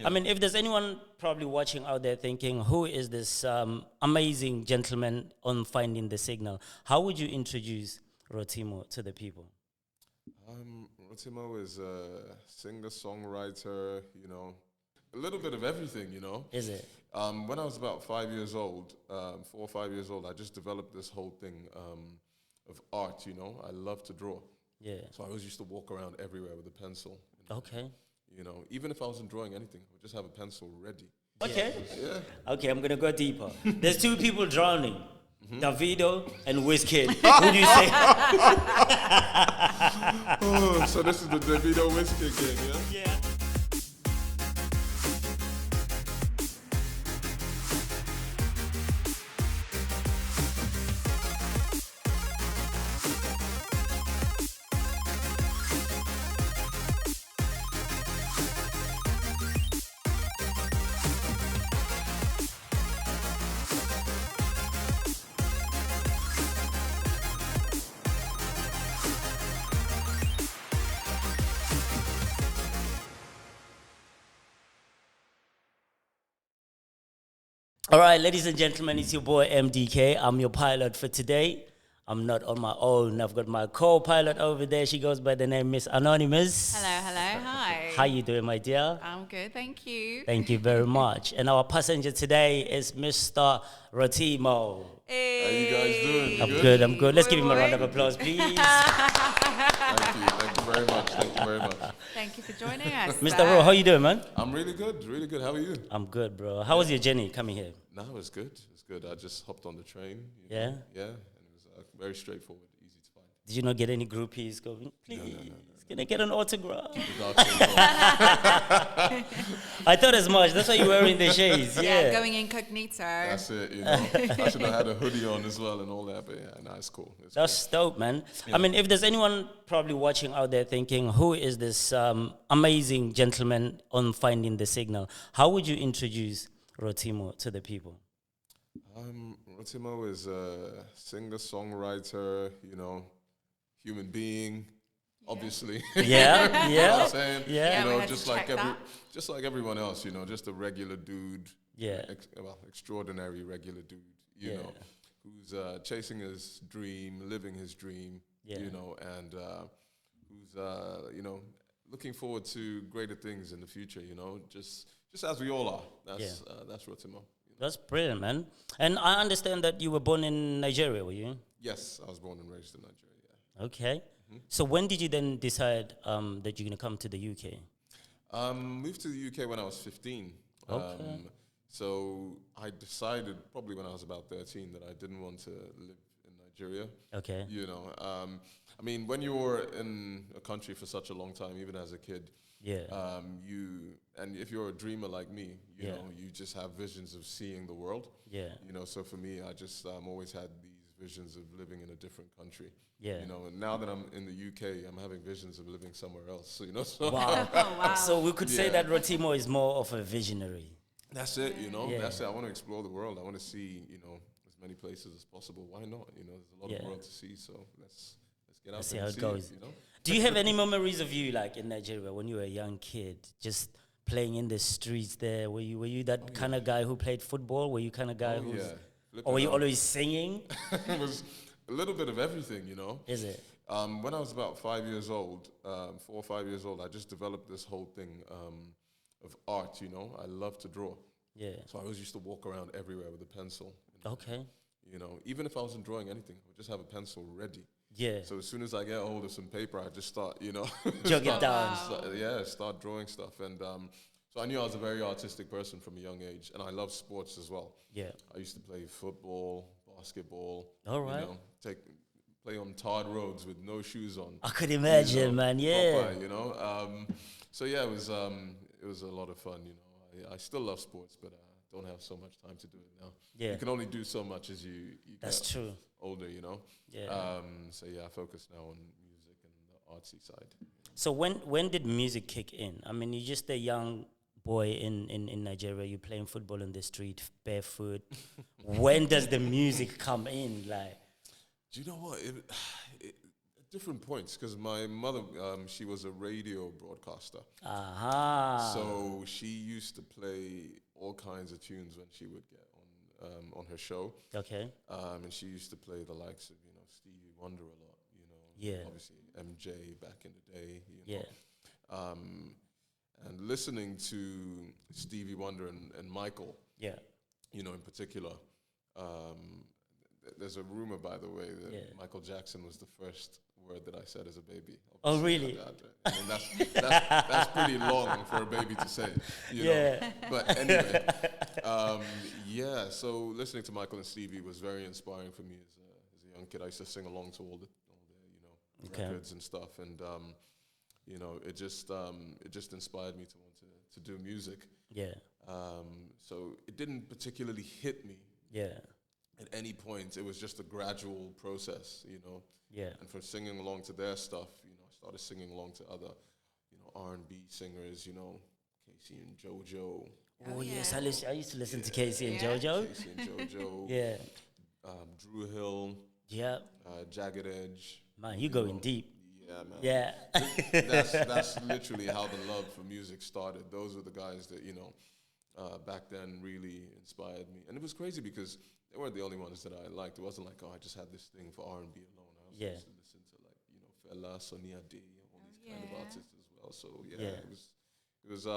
I mean, if there's anyone probably watching out there thinking, who is this amazing gentleman on Finding the Signal? How would you introduce Rotimo to the people? Rotimo is a singer, songwriter, a little bit of everything. Is it? When I was about 5 years old, 4 or 5 years old, I just developed this whole thing of art, I love to draw. Yeah. So I always used to walk around everywhere with a pencil. Okay. Even if I wasn't drawing anything, I would just have a pencil ready. Okay. Yeah. Okay, I'm going to go deeper. There's two people drowning. Davido and Wizkid. Who do you say? Oh, so this is the Davido Wizkid game, yeah? Yeah. All right, ladies and gentlemen, it's your boy MDK. I'm your pilot for today. I'm not on my own. I've got my co-pilot over there. She goes by the name Miss Anonymous. Hello, hi. How you doing, my dear? I'm good, thank you. Thank you very much. And our passenger today is Mr. Rotimo. Hey. How you guys doing? I'm good. Let's give him a round of applause, please. Thank you very much. Thank you for joining us. Mr. Ro, how you doing, man? I'm really good. How are you? I'm good, bro. How was your journey coming here? No, it was good. I just hopped on the train. Yeah? Yeah, and it was very straightforward, easy to find. Did you not get any groupies going, please, can I get an autograph? I thought as much. That's why you were wearing the shades. Yeah. Going incognito. That's it, I should have had a hoodie on as well and all that, but yeah, no, it's cool. That's dope, man. Yeah. I mean, if there's anyone probably watching out there thinking, who is this amazing gentleman on Finding the Signal? How would you introduce Rotimo to the people? Rotimo is a singer, songwriter, human being. Obviously, yeah. You know what I'm saying? Yeah, just like everyone else, just a regular dude. Yeah, extraordinary regular dude. You know, who's chasing his dream, living his dream. Yeah. And who's looking forward to greater things in the future. Just as we all are. That's Rotimo. That's brilliant, man. And I understand that you were born in Nigeria, were you? Yes, I was born and raised in Nigeria. Yeah. Okay. So when did you then decide that you're going to come to the UK? Moved to the UK when I was 15. Okay. So I decided probably when I was about 13 that I didn't want to live in Nigeria. Okay. I mean, when you're in a country for such a long time, even as a kid, and if you're a dreamer like me, you know, you just have visions of seeing the world. Yeah. So for me, I just always had these visions of living in a different country. Yeah. And now that I'm in the UK, I'm having visions of living somewhere else. So Wow. Wow. So we could say that Rotimo is more of a visionary. That's it, Yeah. That's it. I want to explore the world. I want to see, as many places as possible. Why not? There's a lot of world to see, so let's get out See there how and it see goes. it, Do you have any memories of you like in Nigeria when you were a young kid, just playing in the streets there? Were you that kind of guy who played football? Were you kind of guy who's, or were you always singing? It was a little bit of everything, Is it? When I was about 5 years old, 4 or 5 years old, I just developed this whole thing of art, I love to draw. Yeah. So I always used to walk around everywhere with a pencil. Okay. Even if I wasn't drawing anything, I would just have a pencil ready. Yeah. So as soon as I get hold of some paper, I just start, Jog it down. Start drawing stuff. And so I knew I was a very artistic person from a young age, and I love sports as well. Yeah. I used to play football, basketball. All right. Play on tarred roads with no shoes on. I could imagine, man. Yeah. Proper, So yeah, it was a lot of fun. I still love sports, but don't have so much time to do it now. Yeah. You can only do so much as you That's get true. older. Yeah. So yeah, I focus now on music and the artsy side. So when did music kick in? I mean, you're just a young boy in Nigeria. You're playing football in the street, barefoot. When does the music come in? Like, Do you know what? different points, because my mother, she was a radio broadcaster. Aha. So she used to play all kinds of tunes when she would get on her show. Okay. And she used to play the likes of, Stevie Wonder a lot, Yeah. obviously MJ back in the day, Yeah. And listening to Stevie Wonder and Michael, Yeah. in particular, there's a rumor, by the way, that Michael Jackson was the first word that I said as a baby. Oh, really? I mean, that's pretty long for a baby to say, know. But anyway, so listening to Michael and Stevie was very inspiring for me as a young kid. I used to sing along to all the records and stuff, and it just inspired me to want to do music. Yeah. So it didn't particularly hit me. Yeah. At any point, it was just a gradual process, Yeah. And from singing along to their stuff, I started singing along to other, R&B singers, Casey and JoJo. Oh, yes, I used to listen to Casey and JoJo. Casey and JoJo. Yeah. Drew Hill. Yeah. Jagged Edge. Man, you going deep. Yeah, man. Yeah. That's literally how the love for music started. Those were the guys that, back then really inspired me. And it was crazy because they weren't the only ones that I liked. It wasn't like, I just had this thing for R&B alone. I also used to listen to Fela, Sonia D, all these kind of artists as well. So it was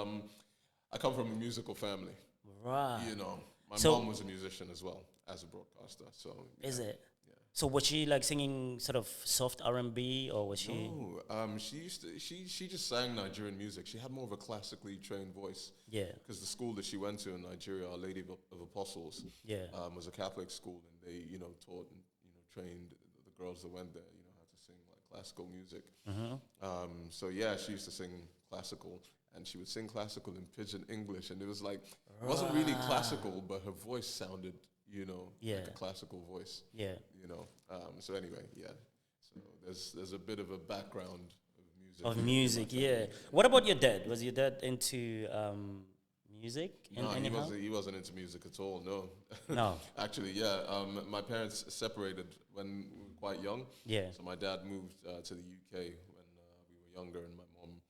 I come from a musical family. Right. My mom was a musician as well as a broadcaster. So is it? Yeah. So was she like singing sort of soft R&B, or was she? No, she just sang Nigerian music. She had more of a classically trained voice. Yeah. Because the school that she went to in Nigeria, Our Lady of Apostles, was a Catholic school, and they taught and trained the girls that went there, how to sing like classical music. So she used to sing classical, and she would sing classical in pidgin English, and it was like it wasn't really classical, but her voice sounded like a classical voice. Yeah. So anyway, so there's a bit of a background of music. Of music, yeah. What about your dad? Was your dad into music? No, he wasn't into music at all. No. No. Actually, my parents separated when we were quite young. Yeah. So my dad moved to the UK when we were younger, and my mom,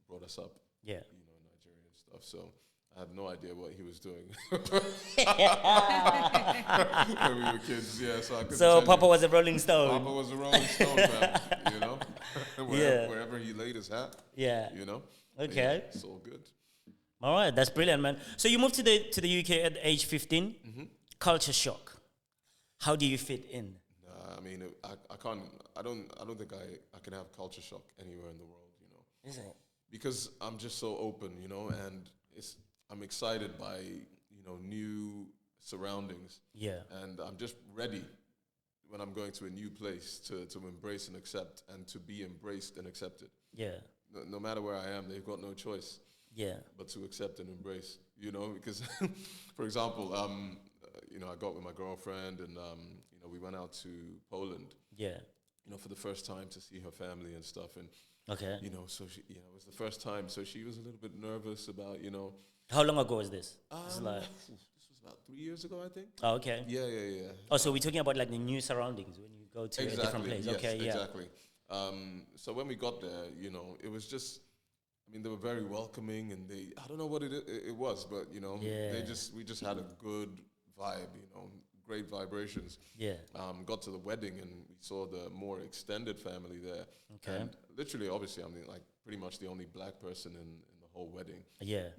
brought us up. Yeah. In Nigeria and stuff. So I had no idea what he was doing when we were kids. Yeah, so Papa was a Rolling Stone. Papa was a Rolling Stone, man. Wherever he laid his hat. Yeah. Okay. It's all good. All right, that's brilliant, man. So you moved to the UK at age 15. Culture shock. How do you fit in? I mean, I can't. I don't think I can have culture shock anywhere in the world. Is it? Because I'm just so open, and I'm excited by new surroundings. Yeah. And I'm just ready when I'm going to a new place to embrace and accept, and to be embraced and accepted. Yeah. No matter where I am, they've got no choice. Yeah. But to accept and embrace, because, for example, I got with my girlfriend, and we went out to Poland. Yeah. For the first time, to see her family and stuff, and okay. So she, it was the first time, so she was a little bit nervous about, How long ago was this? This was about 3 years ago, I think. Oh, okay. Yeah. Oh, so we're talking about like the new surroundings when you go to a different place. Yes, okay, yeah. Exactly. So when we got there, it was just, they were very welcoming, and I don't know what it was, but we just had a good vibe, great vibrations. Yeah. Got to the wedding, and we saw the more extended family there. Okay. And literally, obviously, I'm like pretty much the only black person in the whole wedding. Yeah.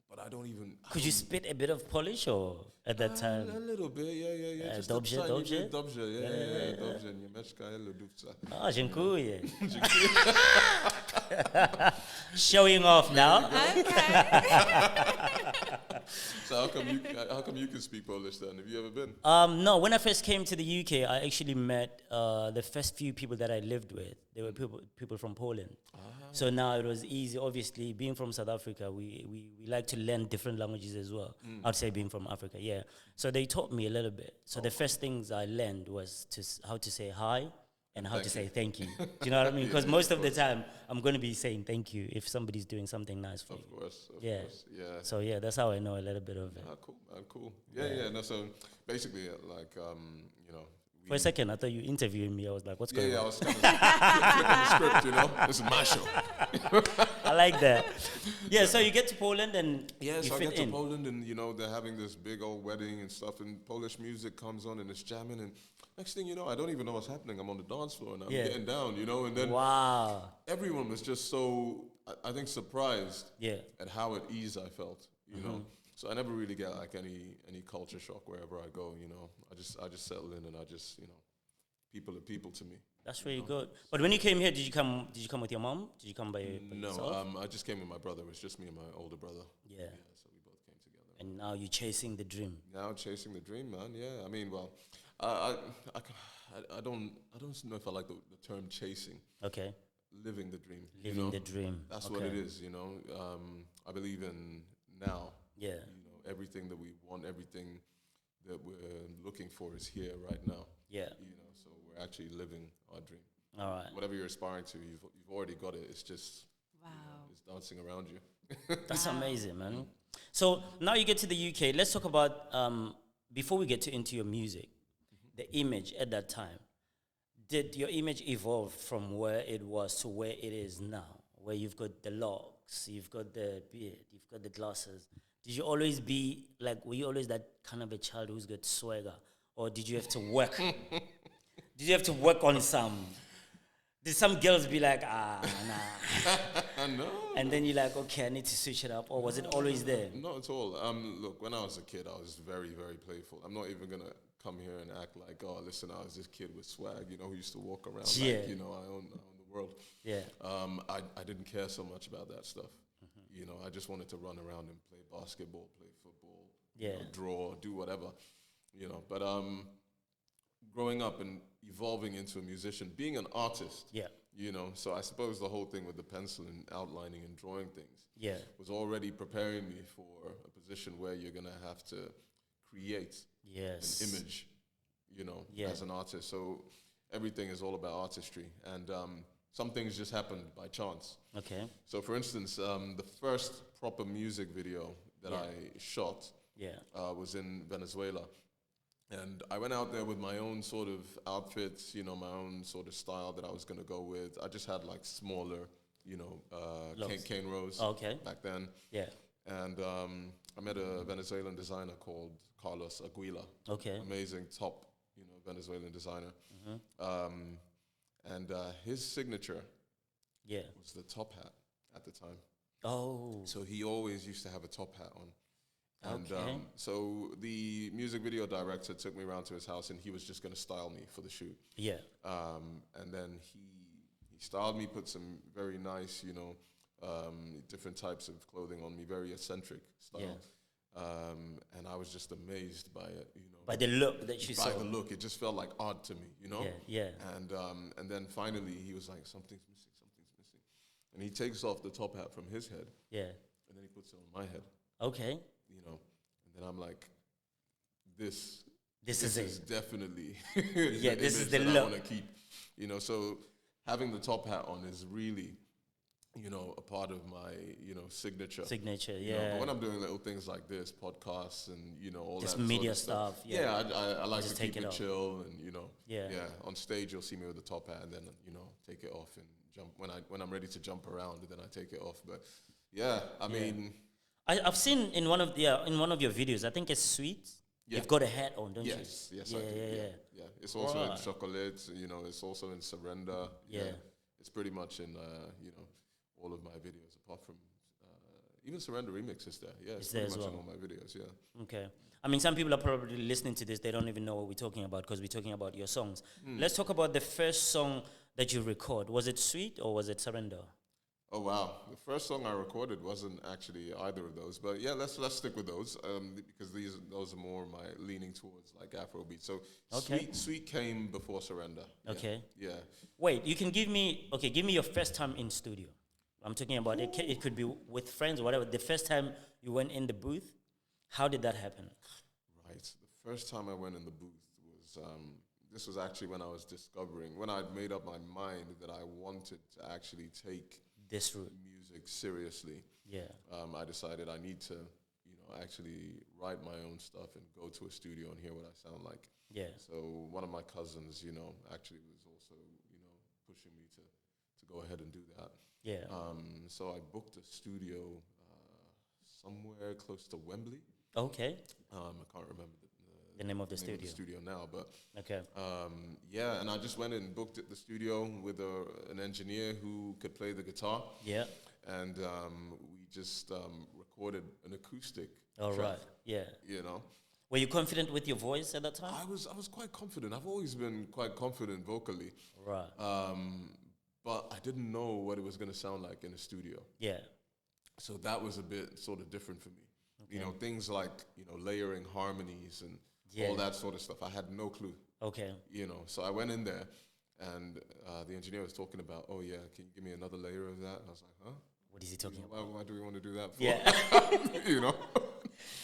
But I don't even. Could you spit a bit of Polish or at that time? A little bit, yeah. Dobrze. Yeah. Dobrze, Niemieczka, lodówka. Ah, dziękuję. Showing off now. So how come you can speak Polish then? Have you ever been? No, when I first came to the UK, I actually met the first few people that I lived with. They were people from Poland. So now it was easy. Obviously, being from South Africa, we like to learn different languages as well. I'd say being from Africa, yeah. So they taught me a little bit. So the first things I learned was how to say hi and how to say thank you. Do you know what I mean? Because most of the time, I'm going to be saying thank you if somebody's doing something nice for you. Of course, yeah. So yeah, that's how I know a little bit of it. Cool. Yeah. No, so basically, For a second, I thought you interviewing me. I was like, what's going Yeah, I on? was kind of flipping the script, you know? This is my show. I like that. Yeah, so you get to Poland and Yeah, you so I fit get to in. Poland and, you know, they're having this big old wedding and stuff, and Polish music comes on and it's jamming, and next thing you know, I don't even know what's happening. I'm on the dance floor and I'm getting down, you know, and then Wow. everyone was just so, I think, surprised Yeah. at how at ease I felt, you know. So I never really get like any culture shock wherever I go, you know. I just settle in and I just, you know, people are people to me. That's really good. But when you came here, did you come with your mom? Did you come by yourself? No, I just came with my brother. It was just me and my older brother. Yeah. So we both came together. And now you're chasing the dream. Now chasing the dream, man. Yeah, I mean, well, I don't know if I like the term chasing. Okay. Living the dream. Living the dream. That's what it is, you know. I believe in now. Yeah. You know, everything that we want, everything that we're looking for is here right now. Yeah. You know, so we're actually living our dream. All right. Whatever you're aspiring to, you've already got it. It's just it's dancing around you. That's amazing, man. So now you get to the UK. Let's talk about before we get into your music, the image at that time. Did your image evolve from where it was to where it is now, where you've got the locks, you've got the beard, you've got the glasses? Did you always be like, were you always that kind of a child who's got swagger? Or did you have to work? Did you have to work on some? Did some girls be like, nah? No. And then you're like, okay, I need to switch it up. Or was it always there? Not at all. Look, when I was a kid, I was very, very playful. I'm not even going to come here and act like, oh, listen, I was this kid with swag, you know, who used to walk around like, you know, I own the world. Yeah. I didn't care so much about that stuff. You know, I just wanted to run around and play basketball, play football, you know, draw, do whatever, you know. But growing up and evolving into a musician, being an artist, you know, so I suppose the whole thing with the pencil and outlining and drawing things was already preparing me for a position where you're going to have to create an image, you know, as an artist. So everything is all about artistry. And some things just happened by chance. Okay. So, for instance, the first proper music video that I shot was in Venezuela. And I went out there with my own sort of outfits, you know, my own sort of style that I was going to go with. I just had like smaller, you know, cane rows back then. Yeah. And I met a Venezuelan designer called Carlos Aguila. Okay. Amazing top, you know, Venezuelan designer. And his signature was the top hat at the time. Oh. So he always used to have a top hat on. And so the music video director took me around to his house, and he was just going to style me for the shoot. Yeah. And then he styled me, put some very nice, you know, different types of clothing on me, very eccentric style. Yeah. And I was just amazed by it, you know. By the look that you saw. By the look, it just felt like art to me, you know. Yeah. And then finally he was like, something's missing. And he takes off the top hat from his head. Yeah. And then he puts it on my head. Okay. You know, and then I'm like, this is definitely this is the look I want to keep. You know, so having the top hat on is really, you know, a part of my, you know, signature. Signature, yeah. You know, but when I'm doing little things like this, podcasts and, you know, all just that media sort of stuff. Yeah, I like to keep it chill and, you know, on stage you'll see me with the top hat and then, you know, take it off and jump when I'm ready to jump around and then I take it off. But yeah, I mean, I've seen in one of your videos, I think it's Sweet. Yeah. You've got a hat on, don't you? Yes, I do. Yeah. It's also in Shockolate, you know, it's also in Surrender. Yeah. It's pretty much in, you know, all of my videos, apart from even Surrender Remix is there. Yeah, it's pretty much in all my videos, yeah. Okay. I mean, some people are probably listening to this, they don't even know what we're talking about because we're talking about your songs. Let's talk about the first song that you record. Was it Sweet or was it Surrender? Oh, wow. The first song I recorded wasn't actually either of those. But yeah, let's stick with those because those are more my leaning towards like Afrobeat. So Sweet came before Surrender. Okay. Yeah. Wait, you can give me your first time in studio. I'm talking about it could be with friends or whatever. The first time you went in the booth, how did that happen? Right. The first time I went in the booth was, this was actually when I was when I'd made up my mind that I wanted to actually take this music seriously. Yeah. I decided I need to, you know, actually write my own stuff and go to a studio and hear what I sound like. Yeah. So one of my cousins, actually was also, pushing me to go ahead and do that. Yeah. So I booked a studio somewhere close to Wembley. Okay. I can't remember The name of the name studio. of the studio now, but Okay. yeah, and I just went and booked at the studio with an engineer who could play the guitar. Yeah. And we just recorded an acoustic All track, right. Yeah. Were you confident with your voice at that time? I was quite confident. I've always been quite confident vocally. Right. But I didn't know what it was going to sound like in a studio. Yeah. So that was a bit sort of different for me. Okay. Things like, layering harmonies and all that sort of stuff. I had no clue. Okay. So I went in there and the engineer was talking about, oh yeah, can you give me another layer of that? And I was like, huh? What is he talking about? Why do we want to do that for? Yeah.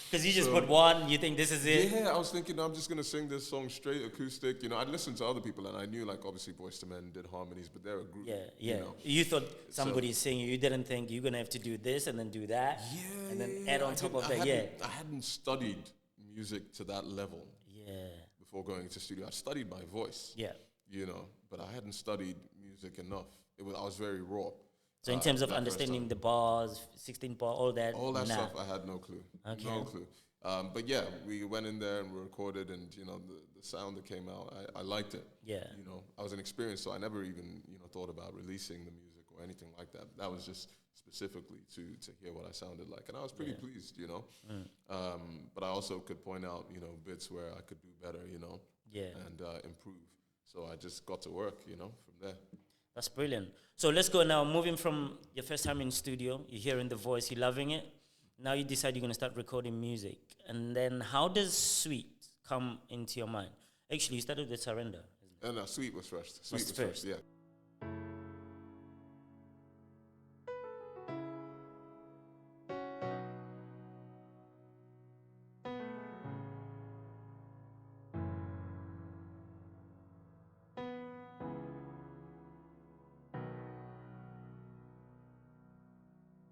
Because you just put one, you think this is it? Yeah, I was thinking, I'm just going to sing this song straight acoustic. I'd listened to other people and I knew, like, obviously Boyz II Men did harmonies, but they're a group. Yeah. You thought somebody's singing, you didn't think you're going to have to do this and then do that. Yeah. And then add on top of that, I hadn't studied music to that level. Yeah. Before going to studio. I studied my voice. Yeah. But I hadn't studied music enough. I was very raw. So in terms of understanding the bars, 16 bar, all that stuff, I had no clue. Okay. No clue. But yeah, we went in there and we recorded, and the sound that came out, I liked it. Yeah. I was inexperienced, so I never even thought about releasing the music or anything like that. That was just specifically to hear what I sounded like, and I was pretty pleased. But I also could point out bits where I could do better. And improve. So I just got to work. From there. That's brilliant. So let's go now. Moving from your first time in studio, you're hearing the voice, you're loving it. Now you decide you're going to start recording music. And then how does Sweet come into your mind? Actually, you started with Surrender. No, Sweet was first. Sweet was first, yeah.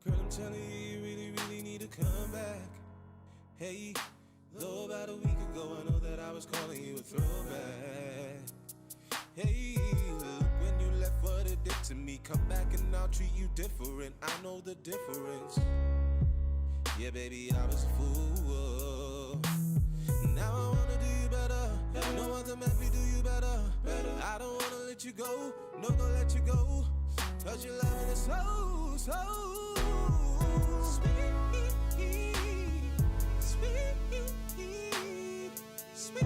Girl, I'm telling you, you really, really need to come back. Hey, though about a week ago, I know that I was calling you a throwback. Hey, look, when you left, what it did to me. Come back and I'll treat you different. I know the difference. Yeah, baby, I was a fool. Now I wanna do you better. No other man can do you better. I don't wanna let you go. No, gonna let you go. Cause your loving is so sweet, sweet, sweet,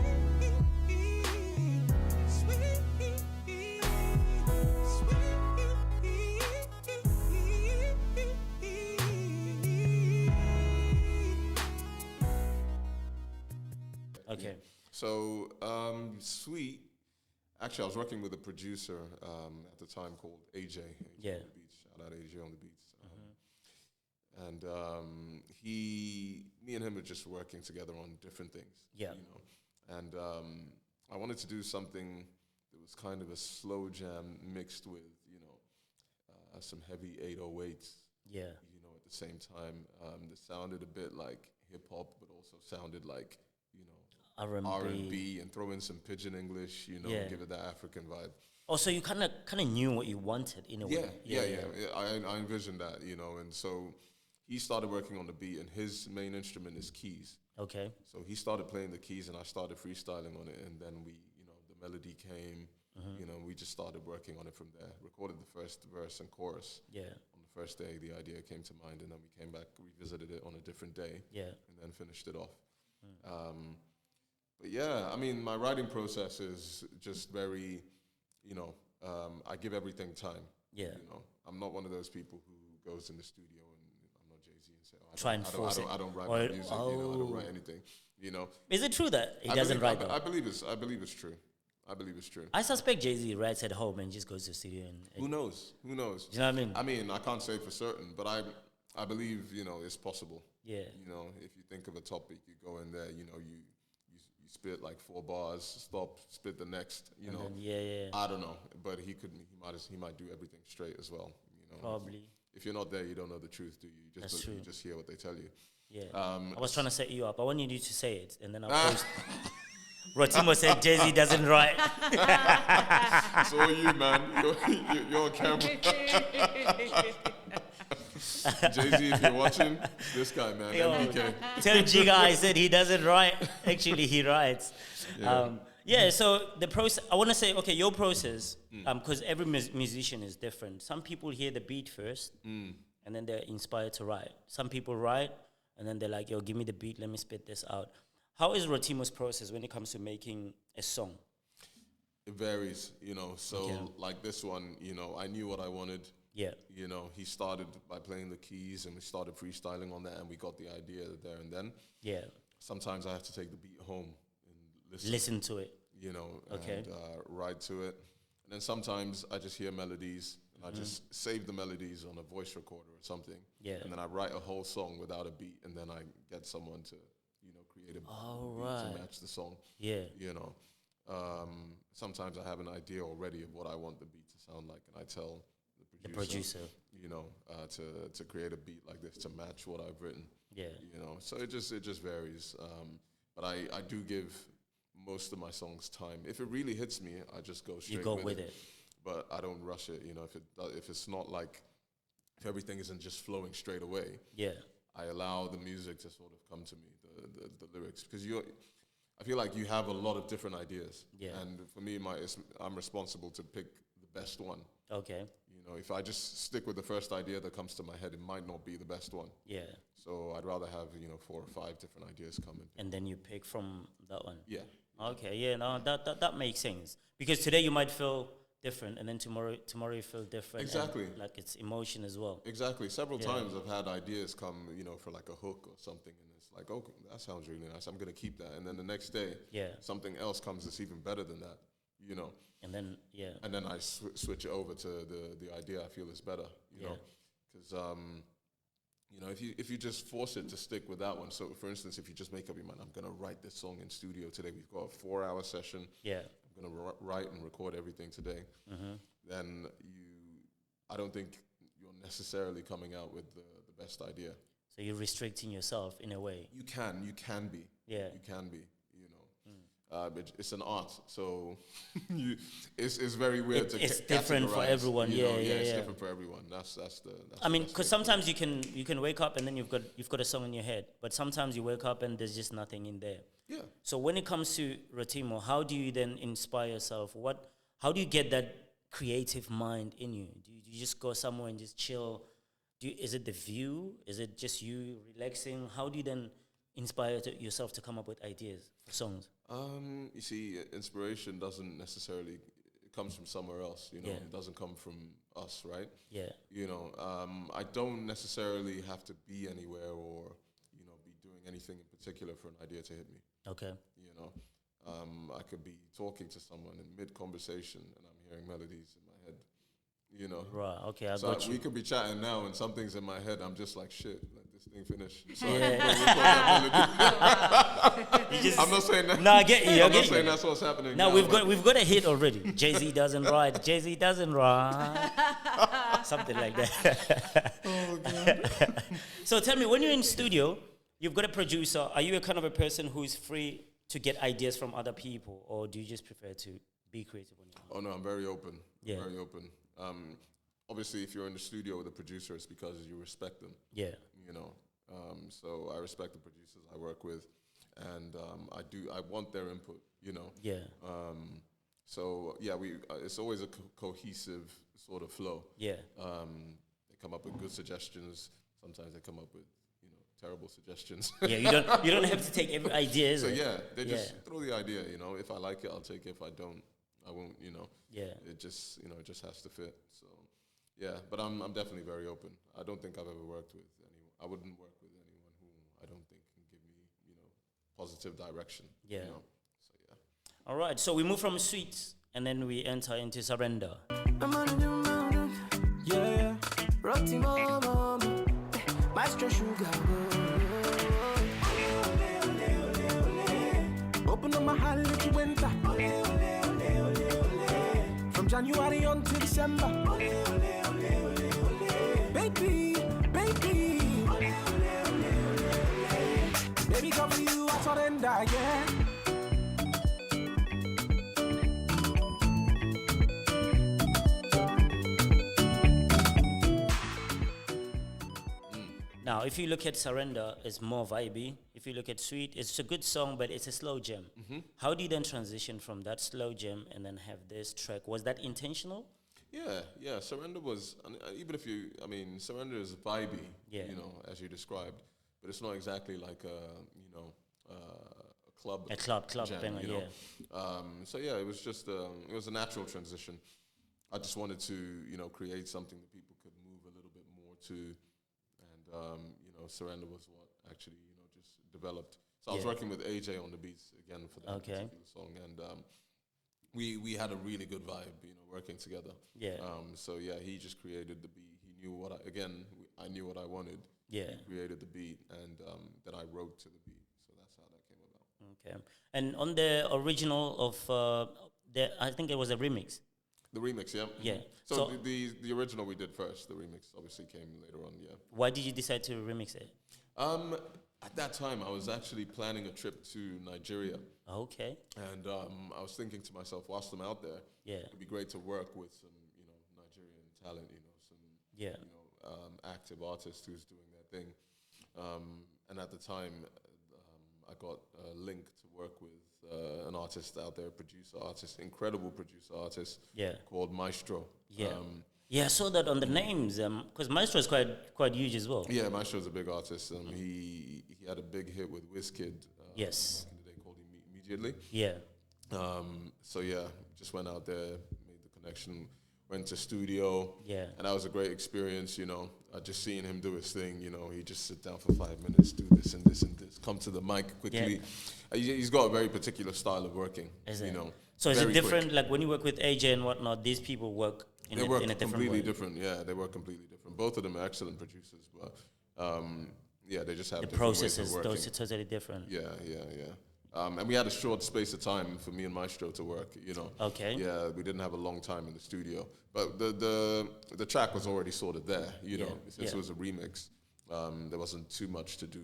Okay. So, Sweet. Actually, I was working with a producer at the time called AJ. Yeah. On the beats. Shout out AJ on the beats. And me and him were just working together on different things. Yeah. And I wanted to do something that was kind of a slow jam mixed with, some heavy 808s. Yeah. At the same time, that sounded a bit like hip hop, but also sounded like, R&B, and throw in some pidgin English, give it that African vibe. Oh, so you kind of knew what you wanted in a way. Yeah. I envisioned that, and so he started working on the beat, and his main instrument is keys. Okay. So he started playing the keys, and I started freestyling on it, and then the melody came. We just started working on it from there. Recorded the first verse and chorus. Yeah. On the first day, the idea came to mind, and then we came back, revisited it on a different day. Yeah. And then finished it off. But yeah, I mean, my writing process is just very, I give everything time. Yeah. I'm not one of those people who goes in the studio and I'm not Jay-Z and say, I don't write my music, I don't write anything, Is it true that he doesn't write that? I believe it's true. I believe it's true. I suspect Jay-Z writes at home and just goes to the studio and... Who knows? You know what I mean? I mean, I can't say for certain, but I believe, it's possible. Yeah. If you think of a topic, you go in there, you spit like 4 bars, stop, spit the next, Yeah. I don't know, but he might do everything straight as well, Probably. If you're not there, you don't know the truth, do you? That's true. You just hear what they tell you. Yeah. I was trying to set you up. I wanted you to say it, and then I'll post. Rotimo said Jay-Z doesn't write. It's all you, man. You're on camera. Jay-Z, if you're watching, this guy, man, MBK. Tell Giga I said he doesn't write. Actually, he writes. So the process, I want to say, okay, your process, because every musician is different. Some people hear the beat first, and then they're inspired to write. Some people write, and then they're like, yo, give me the beat, let me spit this out. How is Rotimo's process when it comes to making a song? It varies, So like this one, I knew what I wanted. Yeah. He started by playing the keys and we started freestyling on that and we got the idea there and then. Yeah. Sometimes I have to take the beat home and listen to it. And write to it. And then sometimes I just hear melodies and I just save the melodies on a voice recorder or something. Yeah. And then I write a whole song without a beat and then I get someone to, create a beat to match the song. Yeah. Sometimes I have an idea already of what I want the beat to sound like and I tell the producer. To create a beat like this to match what I've written. Yeah. So it just varies. But I do give most of my songs time. If it really hits me, I just go straight with it. But I don't rush it. If it's not like, if everything isn't just flowing straight away. Yeah. I allow the music to sort of come to me, the lyrics, because I feel like you have a lot of different ideas. Yeah. And for me, I'm responsible to pick the best one. Okay. If I just stick with the first idea that comes to my head, it might not be the best one. Yeah. So I'd rather have, 4 or 5 different ideas come in. And then you pick from that one? Yeah. Okay, yeah, no, that makes sense. Because today you might feel different, and then tomorrow you feel different. Exactly. Like it's emotion as well. Exactly. Several times I've had ideas come, for like a hook or something, and it's like, okay, that sounds really nice. I'm going to keep that. And then the next day, something else comes that's even better than that, And then, And then I switch it over to the idea I feel is better, you know. Because, if you just force it to stick with that one. So, for instance, if you just make up your mind, I'm going to write this song in studio today. We've got a 4-hour session. Yeah. I'm going to write and record everything today. Mm-hmm. Then I don't think you're necessarily coming out with the best idea. So you're restricting yourself in a way. You can be. Yeah. You can be. But it's an art, so it's very weird to it's different for everyone. It's different for everyone. That's I mean, because sometimes you can wake up and then you've got a song in your head, but sometimes you wake up and there's just nothing in there. Yeah. So when it comes to Rotimo, how do you then inspire yourself? How do you get that creative mind in you? Do you just go somewhere and just chill? Is it the view? Is it just you relaxing? How do you then inspire yourself to come up with ideas for songs? You see, inspiration doesn't necessarily, it comes from somewhere else, It doesn't come from us, right? Yeah. I don't necessarily have to be anywhere or, be doing anything in particular for an idea to hit me. Okay. I could be talking to someone in mid-conversation and I'm hearing melodies in my head, Right, okay, I so got you. We could be chatting now and something's in my head, I'm just like, shit, let this thing finish. So I'm not saying that. No, I get you. I'm not saying that's what's happening. No, we've got a hit already. Jay-Z doesn't write. Jay-Z doesn't write. Something like that. Oh, God. So tell me, when you're in studio, you've got a producer. Are you a kind of a person who's free to get ideas from other people, or do you just prefer to be creative on your Oh own? no, I'm very open. Yeah. Very open. Obviously, if you're in the studio with a producer, it's because you respect them. Yeah. So I respect the producers I work with, and I want their input. Yeah. So yeah, it's always a cohesive sort of flow. Yeah. They come up with good suggestions. Sometimes they come up with terrible suggestions. Yeah, you don't have to take every idea. So yeah, they just throw the idea. If I like it, I'll take it. If I don't, I won't. Yeah. It just it just has to fit. So yeah, but I'm definitely very open. I don't think I've ever worked with anyone. I wouldn't work with anyone who I don't think can give me positive direction. Yeah. So yeah. All right. So we move from Sweets and then we enter into Surrender. Yeah. Rotimo, Maestro Sugar. Open up my heart, let you enter. From January on to December. Baby. Baby, come for you, I surrender, yeah. Now, if you look at Surrender, it's more vibey. If you look at Sweet, it's a good song, but it's a slow jam. How do you then transition from that slow jam and then have this track? Was that intentional? Yeah. Surrender was, even if Surrender is vibey, Yeah. as you described, but it's not exactly like a club. A club jam, banger, So yeah, it was just, it was a natural transition. I just wanted to, create something that people could move a little bit more to, and Surrender was what actually, just developed. So I was working with AJ on the beats again for that particular song, and we had a really good vibe, working together. Yeah. So yeah, he just created the beat. He knew what I knew what I wanted. Yeah. He created the beat, and then I wrote to the beat. So that's how that came about. Okay. And on the original of I think it was a remix. The remix, yeah. Yeah. So the original we did first. The remix obviously came later on. Yeah. Why did you decide to remix it? At that time, I was actually planning a trip to Nigeria. Okay. And I was thinking to myself, whilst I'm out there, it'd be great to work with some, Nigerian talent, some, active artists who's doing their thing. And at the time, I got a link to work with an artist out there, incredible producer artist, called Maestro. Yeah. I saw that on the names, because Maestro is quite huge as well. Yeah, Maestro's a big artist. He had a big hit with Wizkid. Yes. Back in the day, called him Immediately. Yeah. So yeah, just went out there, made the connection, went to studio. Yeah. And that was a great experience, just seeing him do his thing, he just sit down for 5 minutes, do this and this and this, come to the mic quickly. Yeah. He's got a very particular style of working, So is it different, quick. Like when you work with AJ and whatnot, these people work in a different way? Completely different, yeah, they work completely different. Both of them are excellent producers, but they just have the different processes, ways of working. those are totally different. Yeah. And we had a short space of time for me and Maestro to work, Okay. Yeah, we didn't have a long time in the studio. But the track was already sort of there, Since it was a remix, there wasn't too much to do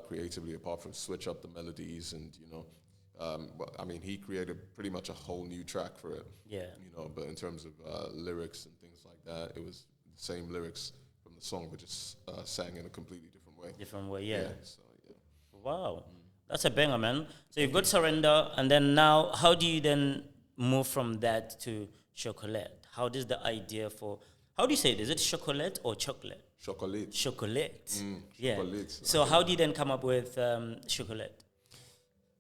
creatively apart from switch up the melodies and, he created pretty much a whole new track for it. Yeah. But in terms of lyrics and things like that, it was the same lyrics from the song, but just sang in a completely different way. Different way, yeah. So, yeah. Wow. That's a banger, man. So you've got Surrender, and then now, how do you then move from that to Shockolate? How does the idea how do you say it? Is it chocolate or chocolate? Shockolate. Chocolate. Yeah. Chocolate. So how do you then come up with Shockolate?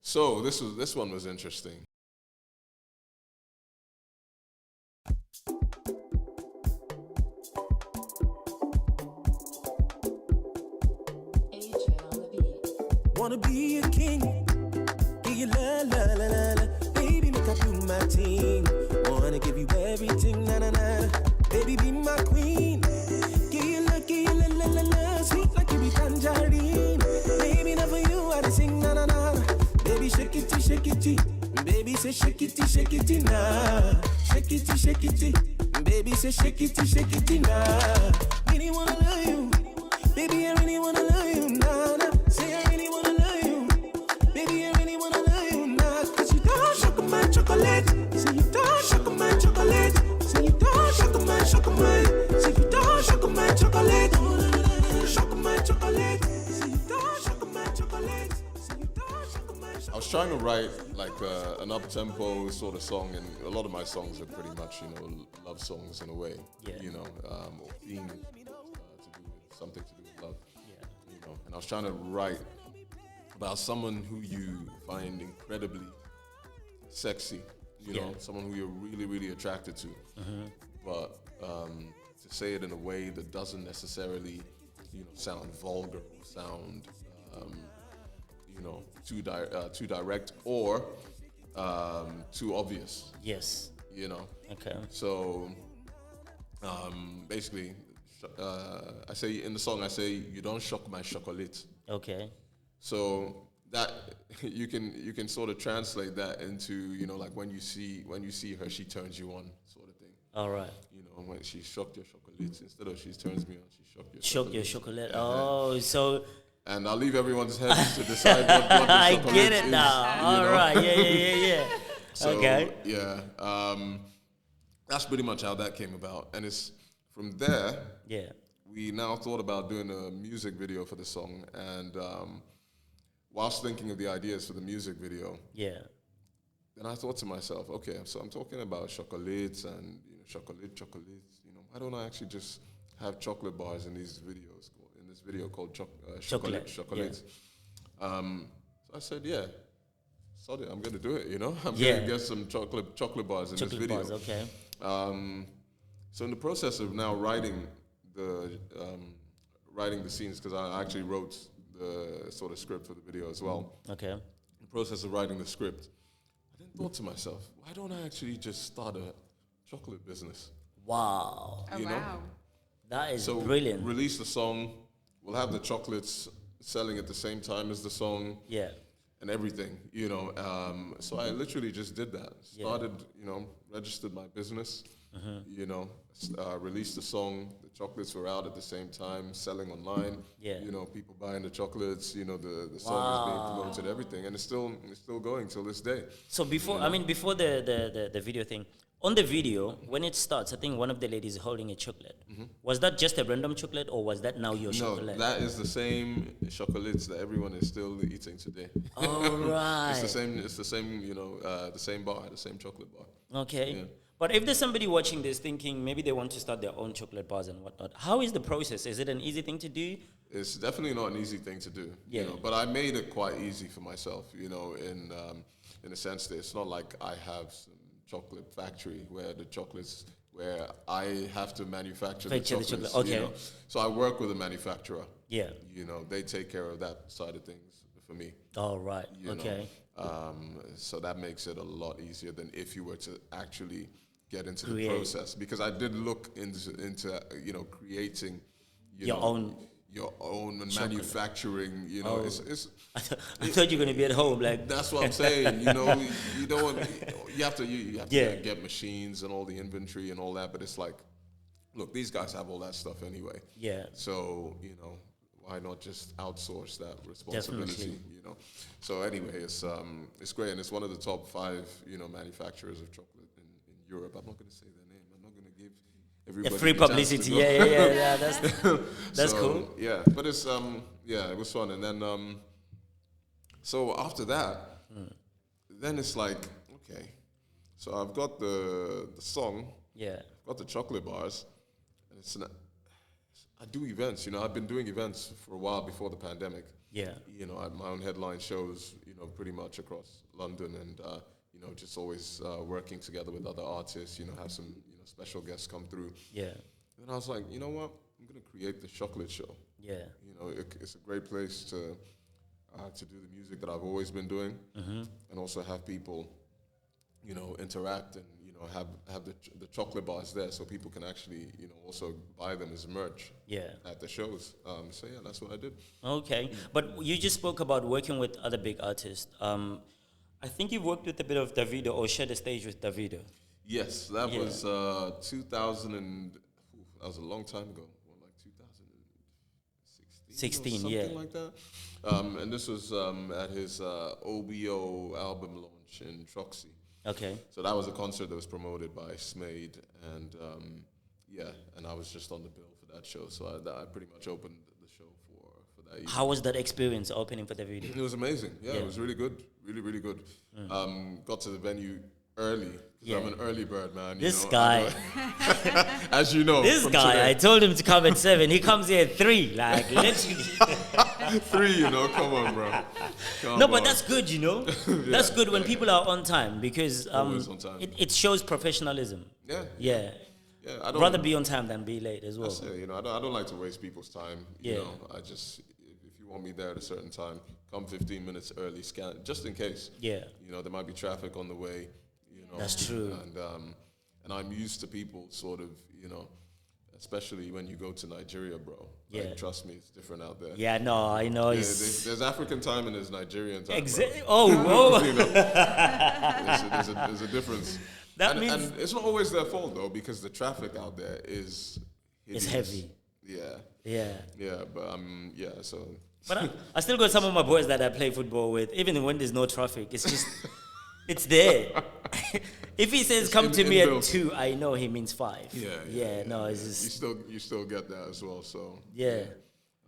So this one was interesting. Wanna be a king, give you la la la la la. Baby, make I do my thing. Wanna give you everything, na na na. Baby, be my queen. Give you la la la la. Sweet like you be tangerine. Baby, never you I sing na na na. Baby, shake it, baby say shake it, nah. Shake it, baby say shake it, nah. Really wanna love you, baby, I really wanna love you, nah, nah. Say I really wanna love you, baby, I really wanna love you, nah. 'Cause you don't shock my chocolate, say you don't shock my chocolate, say you don't shock my, say you don't shock my chocolate, shock my chocolate, say you don't shock my chocolate, say you don't shock my chocolate. I was trying to write like an up-tempo sort of song, and a lot of my songs are pretty much, love songs in a way, or theme something to do with love, and I was trying to write about someone who you find incredibly sexy, someone who you're really, really attracted to, but to say it in a way that doesn't necessarily, sound vulgar or sound, too direct or too obvious. Yes. Okay. So basically, I say in the song, you don't shock my chocolate. Okay. So that you can sort of translate that into like when you see her, she turns you on, sort of thing. All right. When she shocked your chocolate, instead of she turns me on, she shocked your chocolate. Your chocolate. Oh, so. And I'll leave everyone's heads to decide what the I chocolate get it is, now. All right. Yeah. So, okay. Yeah. That's pretty much how that came about, and it's from there. Yeah. we now thought about doing a music video for the song, and whilst thinking of the ideas for the music video, then I thought to myself, okay, so I'm talking about chocolates and chocolates. Why don't I actually just have chocolate bars in these videos? In this video called Chocolates. So I said, yeah, sorry, I'm gonna do it. I'm gonna get some chocolate bars in this video. Bars, okay. So in the process of now writing the scenes, because I actually wrote the sort of script for the video as well. Okay. In the process of writing the script, I then thought to myself, why don't I actually just start a chocolate business? Wow. Oh, wow. That is so brilliant. Release the song, we'll have the chocolates selling at the same time as the song. Yeah. And everything, So I literally just did that. Started, registered my business, released the song. The chocolates were out at the same time, selling online. Yeah. People buying the chocolates. The song is being promoted, everything, and it's still going till this day. So before the video thing, on the video when it starts, I think one of the ladies is holding a chocolate. Was that just a random chocolate, or was that now your chocolate? No, that is the same chocolates that everyone is still eating today. Oh, right. It's the same. The same bar, the same chocolate bar. Okay. Yeah. But if there's somebody watching this thinking maybe they want to start their own chocolate bars and whatnot, how is the process? Is it an easy thing to do? It's definitely not an easy thing to do. Yeah. But I made it quite easy for myself. In a sense that it's not like I have some chocolate factory where I have to manufacture the chocolates. Okay. So I work with a manufacturer. Yeah. They take care of that side of things for me. Oh, right. Okay. So that makes it a lot easier than if you were to actually get into Create. the process, because I did look into creating Your own and manufacturing. It's I thought you were gonna be at home like. that's what I'm saying. You don't want, you have to get machines and all the inventory and all that, but it's like, look, these guys have all that stuff anyway. Yeah. So why not just outsource that responsibility? Definitely. So anyway, it's great, and it's one of the top 5 manufacturers of chocolate in Europe. I'm not going to say their name. I'm not going to give everybody Free the chance publicity. to go. Yeah. That's So, cool. Yeah, but it's it was fun, and then so after that, then it's like, okay, so I've got the song, I've got the chocolate bars, and I do events. I've been doing events for a while before the pandemic. Yeah. I had my own headline shows, pretty much across London, and just always working together with other artists. Have some special guests come through. Yeah. And I was like, you know what? I'm gonna create the chocolate show. Yeah. It's a great place to do the music that I've always been doing, and also have people, interact and have the chocolate bars there, so people can actually also buy them as merch. Yeah. At the shows. So yeah, that's what I did. Okay, but you just spoke about working with other big artists. I think you've worked with a bit of Davido or shared a stage with Davido. Yes, that was 2000 and that was a long time ago. Like 2016. 16, something like that. And this was at his OBO album launch in Troxy. Okay. So that was a concert that was promoted by Smade, and and I was just on the bill for that show. So I pretty much opened the show for that evening. How was that experience opening for Davido? It was amazing. Yeah, it was really good. Really, really good. Got to the venue early. Yeah. I'm an early bird, man. This guy. As you know. This guy, today. I told him to come at 7. He comes here at 3. Like, literally. 3, come on, bro. No, but that's good, That's good when people are on time, because Always on time. It shows professionalism. Yeah. Yeah. Yeah, I don't Rather be on time than be late as well. That's it, I don't like to waste people's time. I just, if you want me there at a certain time, come 15 minutes early, scan, just in case. Yeah. There might be traffic on the way. That's true. And I'm used to people sort of, especially when you go to Nigeria, bro. Yeah. Like, trust me, it's different out there. Yeah, no, I know. Yeah, there's African time and there's Nigerian time. Exactly. Bro. Oh. There's a difference. And it's not always their fault, though, because the traffic out there is hideous. It's heavy. Yeah. Yeah. Yeah, but But I still got some of my boys that I play football with, even when there's no traffic. It's just It's there. If he says come to me inbuilt. at 2, I know he means 5. No, it's You just still get that as well. So yeah.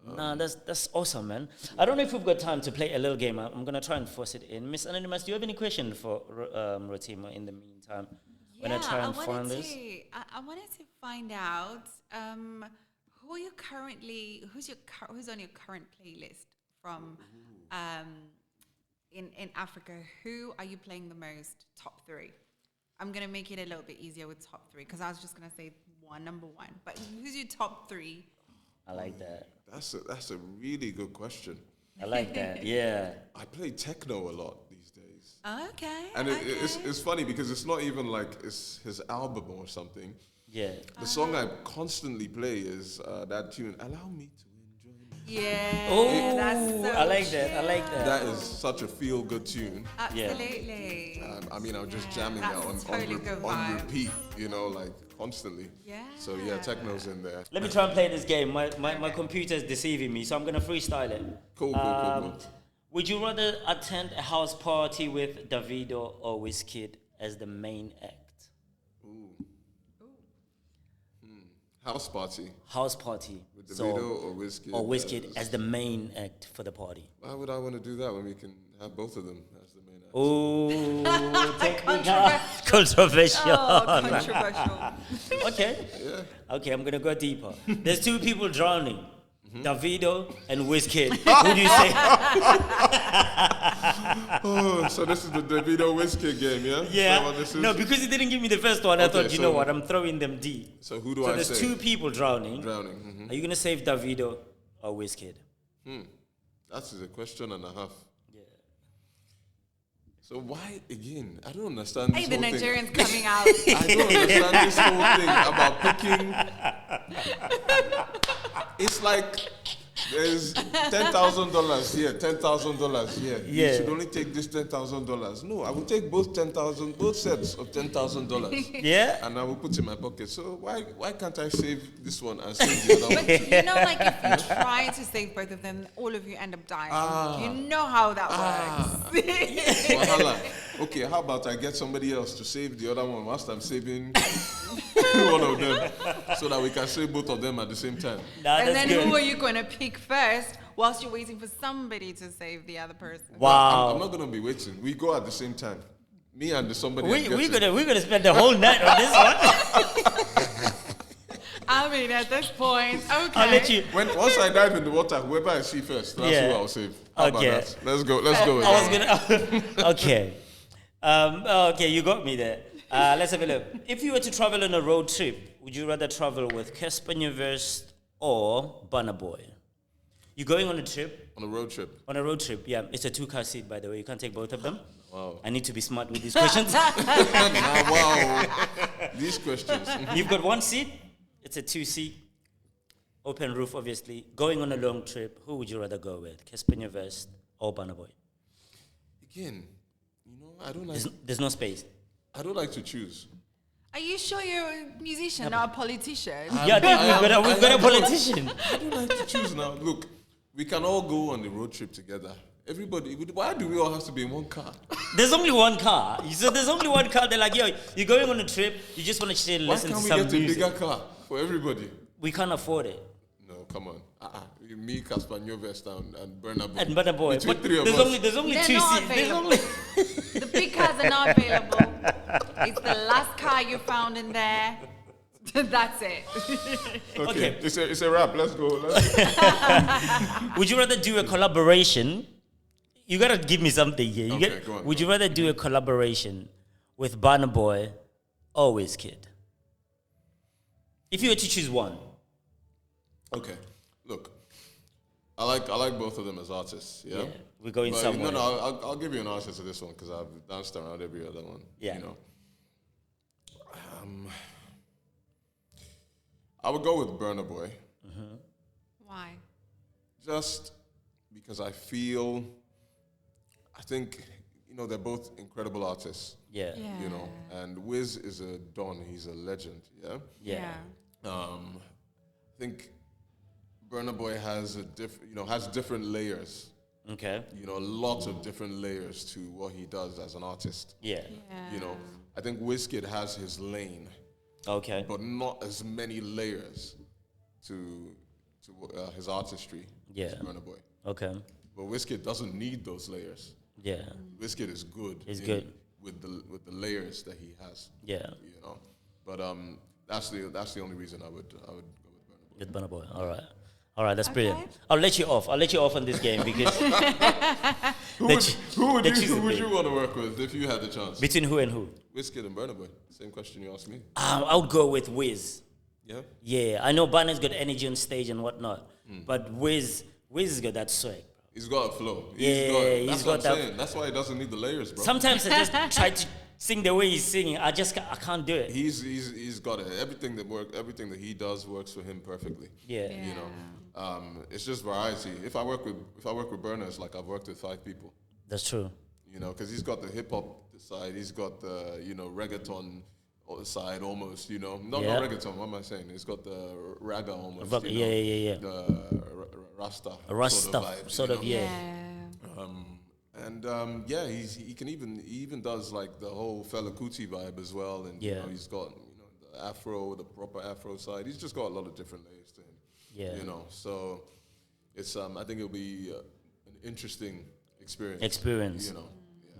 Nah, that's awesome, man. I don't know if we've got time to play a little game. I'm gonna try and force it in. Miss Anonymous, do you have any question for Rotimo in the meantime? When I try and find this. I wanted to find out who's on your current playlist from in Africa. Who are you playing the most? Top 3. I'm gonna make it a little bit easier with top 3 because I was just gonna say number 1. But who's your top 3? I like that. that's a really good question. I like that. Yeah. I play techno a lot these days. Okay. And it's funny because it's not even like it's his album or something. Yeah. The song I constantly play is that tune, Allow Me to Enjoy My Yeah. Oh, that's so I like that. I like that. That is such a feel-good tune. Absolutely. I mean, I'm just jamming that That's on totally good on vibe. repeat, you know, like constantly. Yeah. So yeah, techno's in there. Let me try and play this game. My computer's deceiving me, so I'm gonna freestyle it. Cool. Would you rather attend a house party with Davido or Wizkid as the main act? House party House party. with Davido or Wizkid. Or Wizkid as the main act for the party. Why would I want to do that when we can have both of them as the main act? Oh, controversial. Oh, controversial. Okay. Yeah. Okay, I'm gonna go deeper. There's 2 people drowning. Davido and Wizkid. Who do you say? Oh, so this is the Davido Wizkid game, yeah? Is that Yeah. what this is? No, because you didn't give me the first one. I Okay, thought, you know so- what? I'm throwing them deep. So who do So I there's say? 2 people drowning. Drowning. Are you gonna save Davido or Wizkid? That's a question and a half. Yeah. So why again? I don't understand this Hey, the whole thing. Nigerians coming out. I don't understand this whole thing about picking. It's like there's $10,000 here, $10,000 here. Yeah. You should only take this $10,000. No, I will take both sets of $10,000. Yeah? And I will put in my pocket. So why can't I save this one and save the other one? But you know, like if you try to save both of them, all of you end up dying. You know how that works. Wahala. Okay, how about I get somebody else to save the other one whilst I'm saving one of them, so that we can save both of them at the same time. Nah, And that's then good. who are you going to pick first whilst you're waiting for somebody to save the other person? Wow. I'm not gonna be waiting. We go at the same time. Me and the somebody. I'm We're getting. gonna spend the whole night on this one. I mean, at this point, okay. I'll let you. Once I dive in the water, whoever I see first, that's Yeah. who I'll save. How Okay. about that? Let's go. Let's go. I was gonna. Okay. Okay, you got me there. Let's have a look. If you were to travel on a road trip, would you rather travel with Cassper, Nyovest or Burna Boy? You're going on a trip. On a road trip. On a road trip, yeah. It's a 2-car seat, by the way. You can't take both of them. Wow. I need to be smart with these questions. Wow. These questions. You've got 1 seat. It's a 2-seat. Open roof, obviously. Going on a long trip, who would you rather go with? Cassper, Nyovest or Burna Boy? Again, you know, I don't like. There's no space. I don't like to choose. Are you sure you're a musician, not a politician? Yeah, dude, we've got a politician. I don't like to choose now. Look, we can all go on the road trip together. Everybody, why do we all have to be in one car? There's only 1 car. So there's only 1 car. They're like, yo, you're going on a trip. You just want to chill and Why listen to can't we some get a music. bigger car for everybody? We can't afford it. No, come on. Me, Cassper, Nyovest, and Burna Boy. And Burna Boy. Between But 3 of there's us. only They're 2 not seats. There's available. only The big cars are not available. It's the last car you found in there. That's it. Okay. It's a wrap. Let's go. Would you rather do a collaboration? You gotta give me something here. Go on. Would you rather do a collaboration with Burna Boy or Wizkid? If you were to choose one. Okay. Look, I like both of them as artists. Yeah. We're going But somewhere. No, I'll give you an answer to this one because I've danced around every other one. Yeah. You know. I would go with Burna Boy. Why? Just because I think, you know, they're both incredible artists. Yeah. You know, and Wiz is a don. He's a legend. Yeah. Yeah. I think Burna Boy has different layers Okay. You know, lots of different layers to what he does as an artist. Yeah. You know, I think Wizkid has his lane, Okay. but not as many layers to his artistry as Burna Boy. Okay. But Wizkid doesn't need those layers. Yeah. Wizkid is good. He's good with the layers that he has. Yeah. You know, but that's the only reason I would go with Burna Boy. With Burna Boy. All right, that's brilliant. I'll let you off on this game because who would you want to work with if you had the chance? Between who and who? Wizkid and Burna Boy. Same question you asked me. I would go with Wiz. Yeah. Yeah, I know Burna's got energy on stage and whatnot, but Wiz has got that swag. He's got a flow. He's got that. Saying. That's why he doesn't need the layers, bro. Sometimes I just try to sing the way he's singing. I can't do it. He's got it. Everything that he does works for him perfectly. Yeah. You know, it's just variety. If I work with Burna, it's like I've worked with 5 people. That's true. You know, because he's got the hip hop side, he's got the reggaeton side almost. You know, not reggaeton. What am I saying? He's got the raga almost. Yeah. The Rasta sort of, yeah. He even does like the whole Fela Kuti vibe as well, and you know, he's got the proper Afro side. He's just got a lot of different layers to him. Yeah, you know, so it's I think it'll be an interesting experience. You know,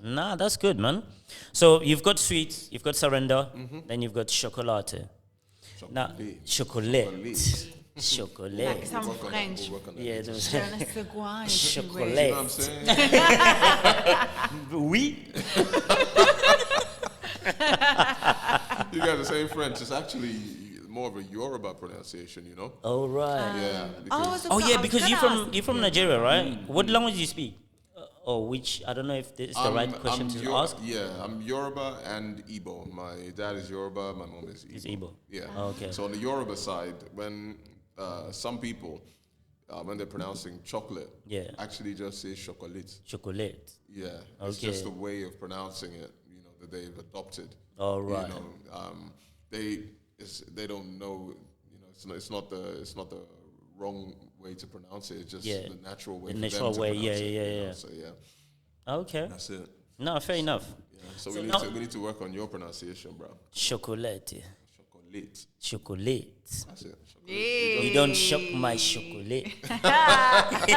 yeah. Nah, that's good, man. So you've got Sweet, you've got Surrender, then you've got Shockolate. Now, Chocolate. Chocolate. Like some French. Yeah, Je ne sais quoi. Chocolate. You know what I'm saying? Oui. You got the same French. It's actually more of a Yoruba pronunciation, you know? Oh, right. Yeah. Because you're from Nigeria, right? What language do you speak? Which, I don't know if this is the right question to ask. Yeah, I'm Yoruba and Igbo. My dad is Yoruba, my mom is Igbo. Is Igbo. Yeah. Oh, okay. So on the Yoruba side, when some people, when they're pronouncing chocolate, actually just say chocolate. Chocolate. Yeah. It's just a way of pronouncing it, you know, that they've adopted. Oh, right. You know, they don't know, you know, it's not the wrong way to pronounce it. It's just the natural way. The natural way. Yeah. So yeah. Okay. That's it. No, fair enough. Yeah. So we need to work on your pronunciation, bro. Chocolate. Chocolate. Chocolate. That's it. Chocolate. You don't shock my chocolate. That's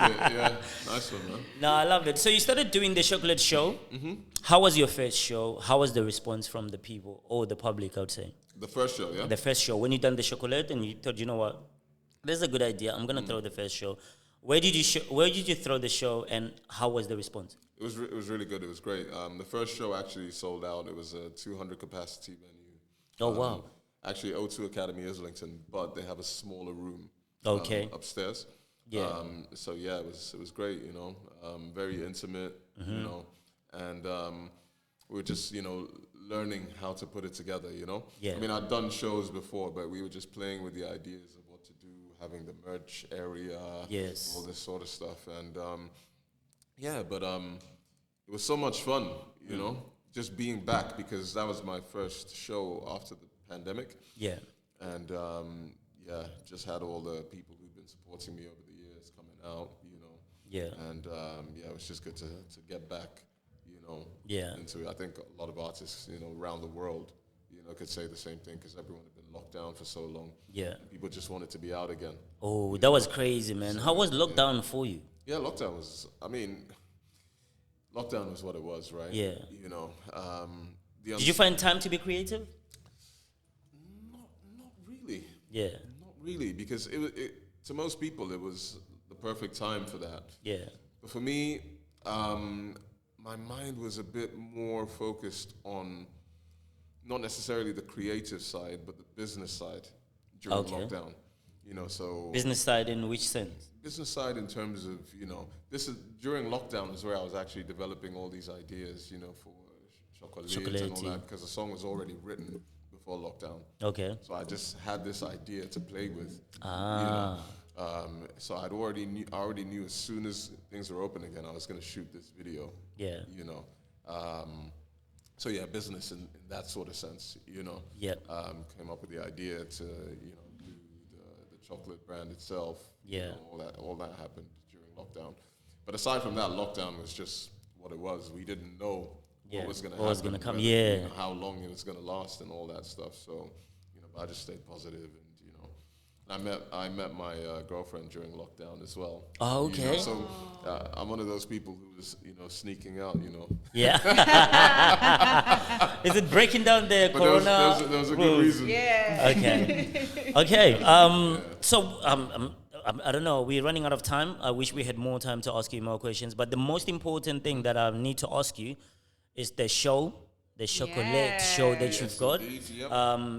it. Yeah. Nice one, man. No, I love it. So you started doing the chocolate show. Mm-hmm. How was your first show? How was the response from the people or the public, I would say? The first show, yeah? The first show. When you done the chocolate and you thought, you know what? This is a good idea. I'm going to throw the first show. Where did you throw the show and how was the response? It was really good. It was great. The first show actually sold out. It was a 200 capacity venue. Oh, wow. Actually, O2 Academy Islington, but they have a smaller room upstairs. Yeah. So yeah, it was great, you know, very intimate, you know, and we were just, you know, learning how to put it together, you know. Yeah. I mean, I'd done shows before, but we were just playing with the ideas of what to do, having the merch area, all this sort of stuff, and it was so much fun, you know, just being back because that was my first show after the pandemic. Yeah. And just had all the people who've been supporting me over the years coming out, you know. Yeah. And it was just good to get back, you know. Yeah. Into it. I think a lot of artists, you know, around the world, you know, could say the same thing because everyone had been locked down for so long. Yeah. People just wanted to be out again. Oh, that was crazy, man. How was lockdown for you? Yeah, lockdown was what it was, right? Yeah. You know. Did you find time to be creative? Not really. Yeah. Not really, because it to most people it was the perfect time for that. Yeah. But for me, my mind was a bit more focused on not necessarily the creative side, but the business side during lockdown. You know, so business side in which sense? Business side in terms of, you know, this is during lockdown is where I was actually developing all these ideas, you know, for Shockolate and all that, because the song was already written before lockdown. Okay. So I just had this idea to play with. Ah. You know? So I already knew as soon as things were open again, I was going to shoot this video. Yeah. You know. So yeah, business in that sort of sense, you know. Yeah. Came up with the idea to, you know, do the chocolate brand itself. Yeah. You know, all that happened during lockdown. But aside from that, lockdown was just what it was. We didn't know what was going to happen. What was going to come, how long it was going to last and all that stuff. So, but I just stayed positive and, I met my girlfriend during lockdown as well. Oh, okay. So I'm one of those people who was, sneaking out, Yeah. Is it breaking down the but corona? there was a good reason. Yeah. Okay. Okay. So I don't know. We're running out of time. I wish we had more time to ask you more questions. But the most important thing that I need to ask you is the show, the Shockolate show that you've got. Indeed, yep.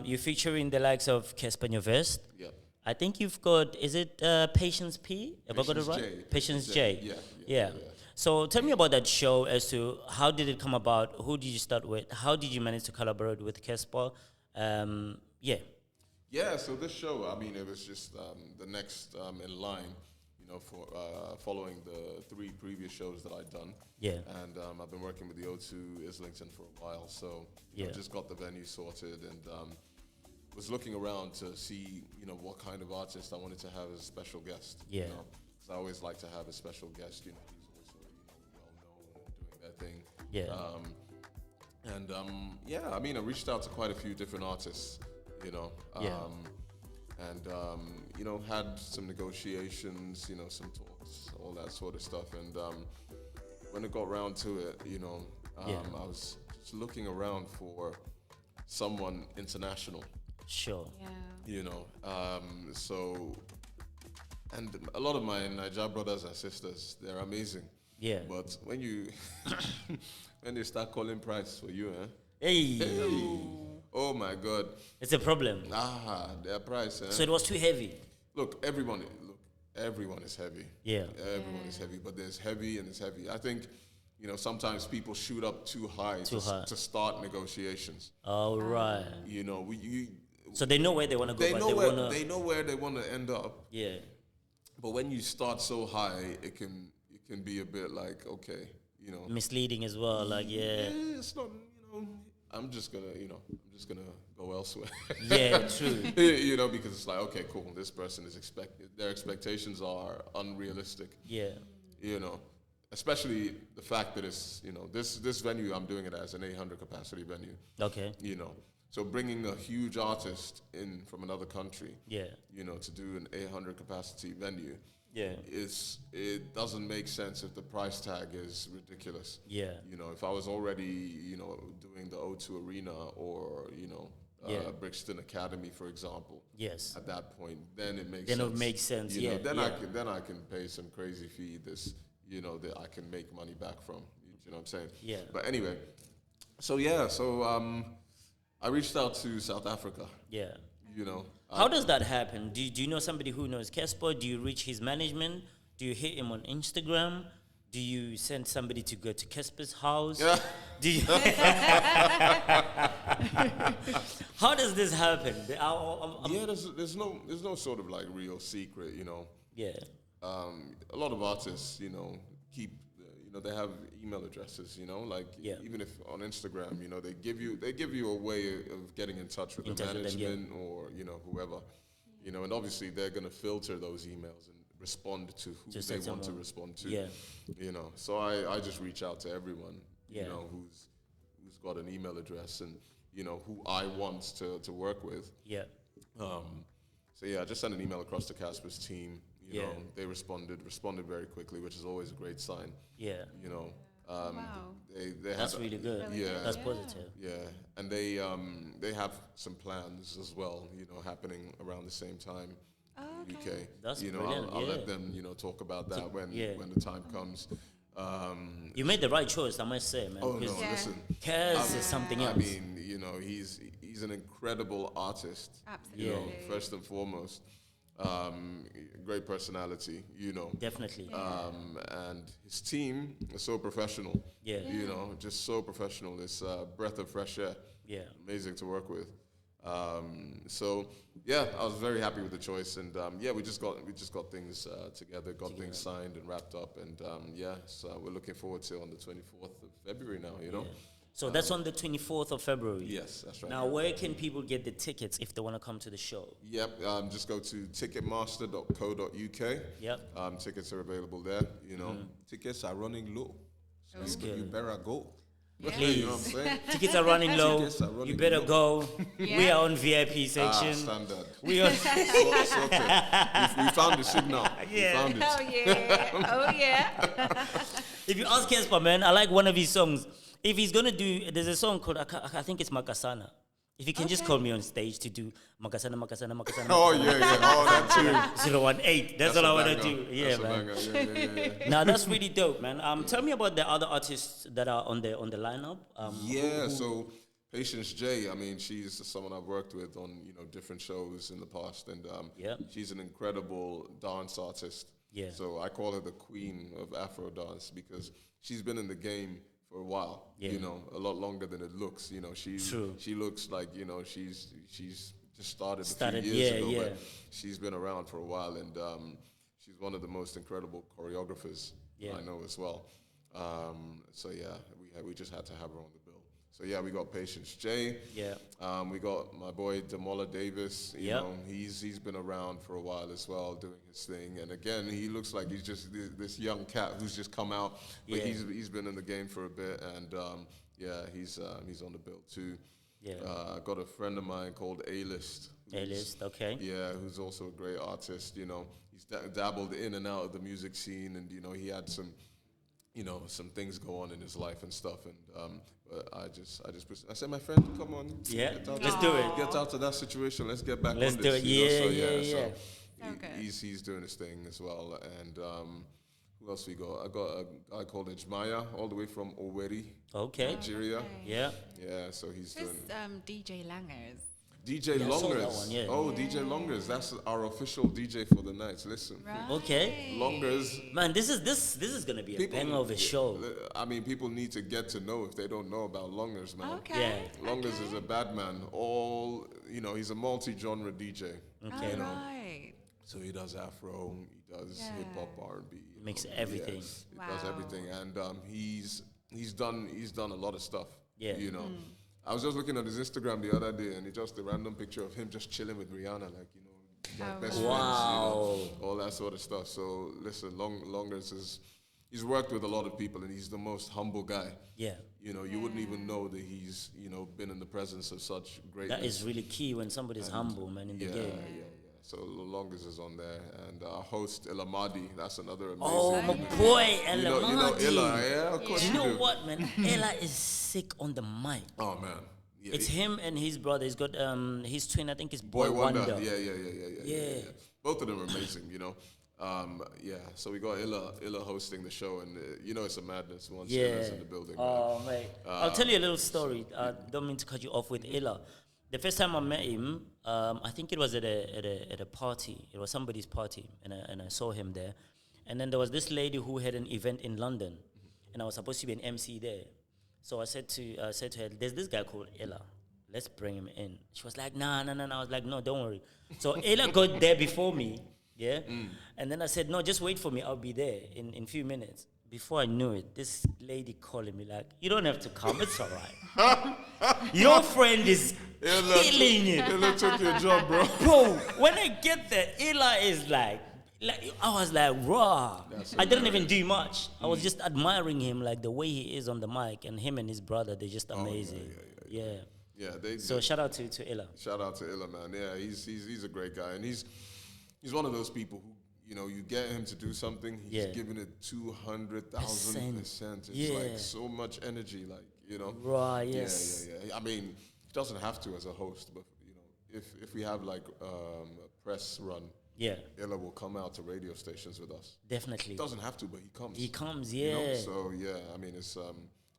You're featuring the likes of Cassper and Nyovest. Yeah. I think you've got, is it Patience P? Have I got it right? Patience J. Yeah. So tell me about that show as to how did it come about? Who did you start with? How did you manage to collaborate with Cassper? Yeah, so this show, I mean, it was just the next in line, for following the 3 previous shows that I'd done. Yeah. And I've been working with the O2 Islington for a while, so I just got the venue sorted and was looking around to see, what kind of artist I wanted to have as a special guest. Yeah. Because I always like to have a special guest, who's also, well-known and doing their thing. Yeah. I mean, I reached out to quite a few different artists, had some negotiations, some talks, all that sort of stuff. And when it got round to it, I was just looking around for someone international. Sure. Yeah. So, and a lot of my Niger brothers and sisters, they're amazing. Yeah. But when you when they start calling price for you, Hey. Oh my God. It's a problem. Their price. So it was too heavy. Look, everyone is heavy. Yeah. Everyone is heavy, but there's heavy and there's heavy. I think, sometimes people shoot up too high to start negotiations. All right. So they know where they want to go. They know where they want to end up. Yeah. But when you start so high, it can be a bit like, okay, misleading as well. Like, yeah. It's not, I'm just gonna go elsewhere. Yeah, true. Because it's like, okay, cool. This person is their expectations are unrealistic. Yeah. Especially the fact that it's, this venue, I'm doing it as an 800 capacity venue. Okay. So bringing a huge artist in from another country, yeah, to do an 800 capacity venue, yeah, it doesn't make sense if the price tag is ridiculous. Yeah. If I was already, doing the O2 Arena or, Brixton Academy, for example. Yes. At that point, then it makes sense. Then it makes sense, yeah. Then I can pay some crazy fee that I can make money back from. You know what I'm saying? Yeah. But anyway, I reached out to South Africa. Yeah. How does that happen? Do you know somebody who knows Cassper? Do you reach his management? Do you hit him on Instagram? Do you send somebody to go to Cassper's house? Yeah. Do you How does this happen? There's no sort of like real secret, Yeah. A lot of artists, keep, they have email addresses, even if on Instagram, they give you a way of getting in touch with the management or, whoever, and obviously they're going to filter those emails and respond to who they want to respond to, So I just reach out to everyone, who's got an email address and, who I want to work with. Yeah. I just sent an email across to Cassper's team. They responded very quickly, which is always a great sign. Yeah. Wow. That's really good. Yeah. That's positive. Yeah. And they have some plans as well, happening around the same time in the UK. That's brilliant. I'll let them, talk about that when the time comes. You made the right choice, I must say, man. Oh no, listen. Cass is something else. I mean, he's an incredible artist. Absolutely. First and foremost. Great personality, Definitely. And his team is so professional. Yeah. Just so professional. It's a breath of fresh air. Yeah. Amazing to work with. I was very happy with the choice, and we just got things together, things signed and wrapped up, and so we're looking forward to it on the 24th of February now. So that's on the 24th of February. Yes, that's right. Now, where can people get the tickets if they want to come to the show? Yep, just go to ticketmaster.co.uk. Yep. Tickets are available there. You know, tickets are running low. So you better go. Please. You know what I'm saying? Tickets are running low. Tickets are running You better low. go. We are on VIP section. Standard. We are. Sorted. We found the signal. Yeah. We found it. Oh yeah. Oh yeah. If you ask Cassper, man, I like one of his songs. If he's gonna do, there's a song called I think it's Makasana. If you can just call me on stage to do Makasana. Oh yeah. Oh, that too. 018. That's all I want to do. Yeah, man. Yeah. Now that's really dope, man. Tell me about the other artists that are on the lineup. So Patience J, I mean, she's someone I've worked with on different shows in the past, and she's an incredible dance artist. Yeah. So I call her the queen of Afro dance because she's been in the game for a while. Yeah. A lot longer than it looks. She looks like she's just started a few years ago, but she's been around for a while, and she's one of the most incredible choreographers I know as well. We just had to have her on the bill. So we got Patience J. Yeah. We got my boy Demola Davis. You know, he's been around for a while as well, doing his thing. And again, he looks like he's just this young cat who's just come out, but he's been in the game for a bit, and he's on the bill too. Yeah. I got a friend of mine called A-List. A-List, okay. Yeah, who's also a great artist. He's dabbled in and out of the music scene, and he had some things go on in his life and stuff, and but I said, my friend, come on, let's do it. Get out of that situation. Let's get back. Let's on do this, it. So he's doing his thing as well, and who else we got? I got a guy called Ejmaya, all the way from Owerri, Nigeria. Yeah. So he's doing. DJ Langers. DJ Longers. DJ Longers. That's our official DJ for the night. Listen. Right. Okay. Longers. Man, this is gonna be a banger of a show. I mean, people need to get to know if they don't know about Longers, man. Okay. Yeah. Longers is a bad man. He's a multi-genre DJ. Okay. Right. So he does Afro, he does hip hop, R&B. Makes everything. Yes, he does everything, and he's done a lot of stuff. Yeah. I was just looking at his Instagram the other day, and it's just a random picture of him just chilling with Rihanna, best friends, all that sort of stuff. So listen, Longers he's worked with a lot of people, and he's the most humble guy. Yeah. You wouldn't even know that he's been in the presence of such greatness. That is really key when somebody's humble, man, in the game. Yeah. So Longers is on there, and our host Ilamadi, that's another amazing. Oh, my boy, Ilamadi. You know Illa, yeah, of course you know what, man? Ella is sick on the mic. Oh man, it's him and his brother. He's got his twin. I think is Boy Wonder. Yeah. Both of them are amazing. So we got Illa hosting the show, and it's a madness once Illa's in the building. Oh, mate. I'll tell you a little story. I don't mean to cut you off with Illa. The first time I met him, I think it was at a party. It was somebody's party, and I saw him there. And then there was this lady who had an event in London, and I was supposed to be an MC there. So I said to her, "There's this guy called Ella. Let's bring him in." She was like, "Nah." I was like, "No, don't worry." So Ella got there before me, and then I said, "No, just wait for me. I'll be there in a few minutes." Before I knew it, this lady calling me like, "You don't have to come. It's all right. Your friend is killing it." Illa took your job, bro. Bro, when I get there, Ella is like I was like, raw. I didn't even do much. I was just admiring him, like the way he is on the mic, and him and his brother, they're just amazing. So shout out to Illa. Shout out to Illa, man. Yeah, he's a great guy, and he's one of those people who, you get him to do something, he's giving it 200,000%. It's like so much energy, Right, yes. Yeah. I mean, he doesn't have to as a host, but, if we have like a press run, Illa will come out to radio stations with us. Definitely. He doesn't have to, but he comes. He comes, yeah. So, I mean, it's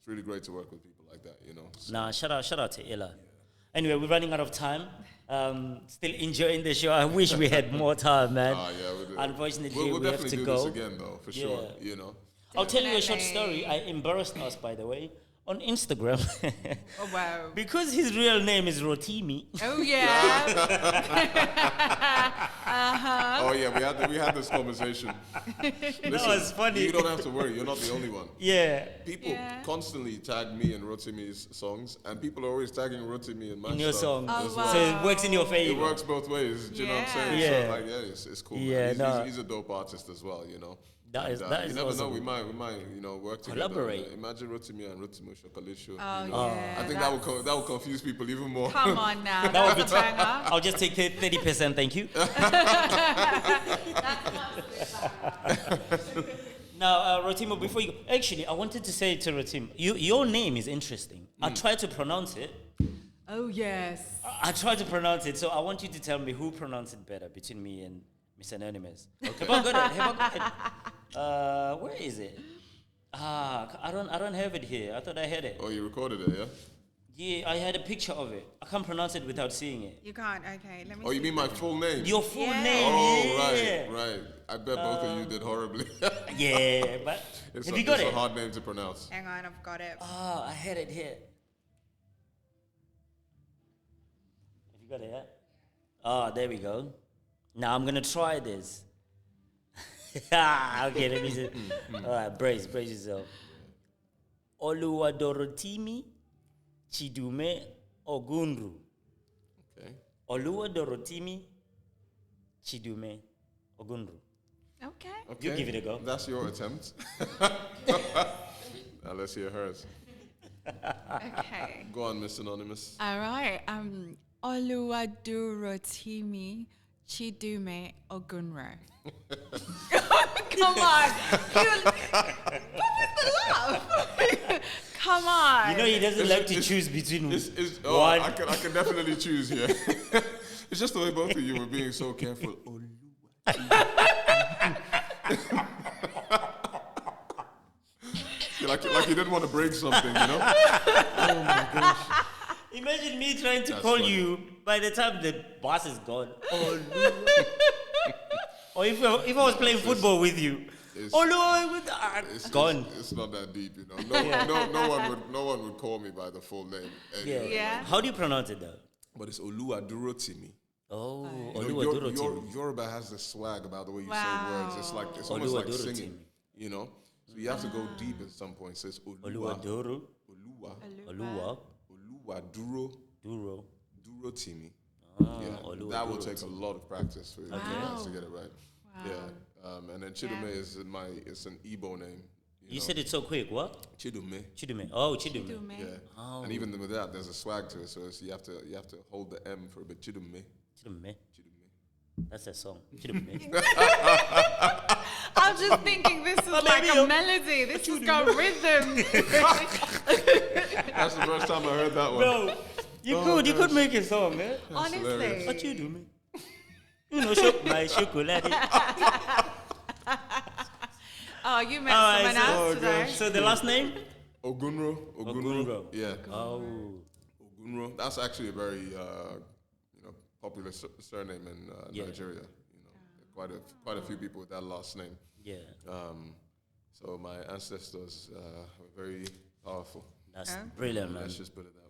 really great to work with people like that, So, nah, shout out to Illa. Anyway, we're running out of time. Still enjoying the show. I wish we had more time, man. Unfortunately, we'll we have to definitely do go. this again, though, for sure. I'll tell you a short story. I embarrassed us, by the way. on Instagram. Oh, wow. Because his real name is Rotimi. Oh, yeah. Oh yeah, we had this conversation. Listen, was funny. You don't have to worry. You're not the only one. Yeah. People constantly tag me in Rotimi's songs, and people are always tagging Rotimi in my In your stuff song. as Oh, well. So it works in your favor. It works both ways. Do you know what I'm saying? Yeah. So like, it's cool. Yeah, Man. He's a dope artist as well. You know. That is you never awesome. know. We might work together. Collaborate. Imagine Rotimi and Rotimo Shockolate show. Oh, you know? yeah. I think that will confuse people even more. Come on now. That would be That's a banger. I'll just take 30%, thank you. Now, Rotimo, before you go, actually, I wanted to say to Rotimo, your name is interesting. I tried to pronounce it. Oh, yes. I tried to pronounce it, so I want you to tell me who pronounced it better between me and Miss Anonymous. Okay. Have I got it? Where is it? I don't have it here. I thought I had it. Oh, you recorded it, yeah? Yeah, I had a picture of it. I can't pronounce it without seeing it. You can't. Okay, let me Oh, you mean my full name? Your full Yeah. name. Oh, yeah. right. I bet both of you did horribly. Yeah, but have you got it's it? a hard name to pronounce. Hang on, I've got it. Oh, I had it here. Have you got it, yeah? Oh, there we go. Now I'm gonna try this. Okay, let me just. All right, brace yourself. Oluwadorotimi Chidume Ogunru. Okay. Oluwadorotimi Chidume Ogunru. Okay. Okay. You give it a go. That's your attempt. Now let's hear hers. Okay. Go on, Miss Anonymous. All right. Oluwadurotimi Chidume Ogunro. Come on. What was the laugh? Come on. You know he doesn't like to choose between one. I can definitely choose here. It's just the way both of you were being so careful. like you didn't want to break something, you know? Oh my gosh. Imagine me trying to That's call funny. you by the time the boss is gone. Or if I was playing football with you. It's Gone. It's not that deep, you know. No one would call me by the full name. Anyway. Yeah. How do you pronounce it though? But it's Oluwadurotimi. Oh, You know, Yoruba has this swag about the way you say words. It's almost like Oluwadurotimi. singing, you know. So you have to go deep at some point. So it's Oluwadoro. Durotimi. Ah, Yeah, that will take a lot of practice for you guys to get it right. Wow. Yeah, and then Chidume is it's an Igbo name. You said it so quick. What? Chidume. Chidume. Oh, Chidume. Chidume. Yeah, Oh. and even with that, there's a swag to it. So you have to hold the M for a bit. Chidume. Chidume. Chidume. That's a song. Chidume. I'm just thinking this is like a melody. This has got rhythm. That's the first time I heard that one. Bro, you could make a song, man. Honestly. hilarious. What you do, man? You know, my chocolate. Oh, you met someone else today. So the last name? Ogunro. Ogunro. Yeah. Oh. Ogunro. That's actually a very popular surname in Nigeria. You know, quite a few people with that last name. Yeah. So my ancestors were very powerful. That's brilliant, man. Let's just put it that way.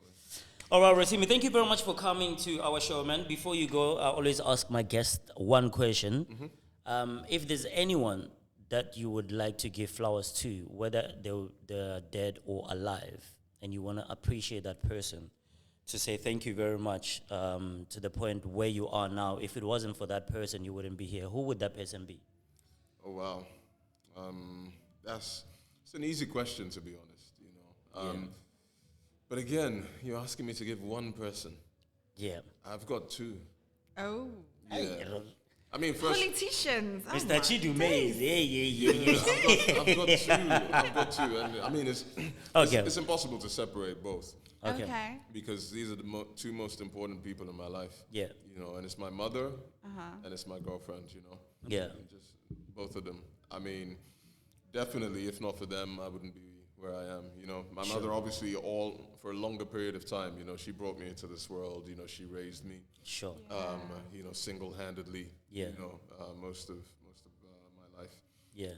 All right, Rotimi, thank you very much for coming to our show, man. Before you go, I always ask my guest one question. If there's anyone that you would like to give flowers to, whether they're dead or alive, and you want to appreciate that person, to say thank you very much to the point where you are now. If it wasn't for that person, you wouldn't be here. Who would that person be? Oh wow, it's an easy question, to be honest. You know, but again, you're asking me to give one person. Yeah. I've got two. Oh. Yeah. I mean, first, Politicians. Oh Mr. my Chidume. days. Yeah. I've got two, and I mean, it's impossible to separate both Okay. because these are the two most important people in my life. Yeah. You know, and it's my mother and it's my girlfriend. You know. Yeah. Just both of them. I mean, definitely, if not for them, I wouldn't be where I am. You know, my mother obviously for a longer period of time. You know, she brought me into this world. You know, she raised me. Sure. You know, single-handedly. Yeah. You know, most of my life. Yeah.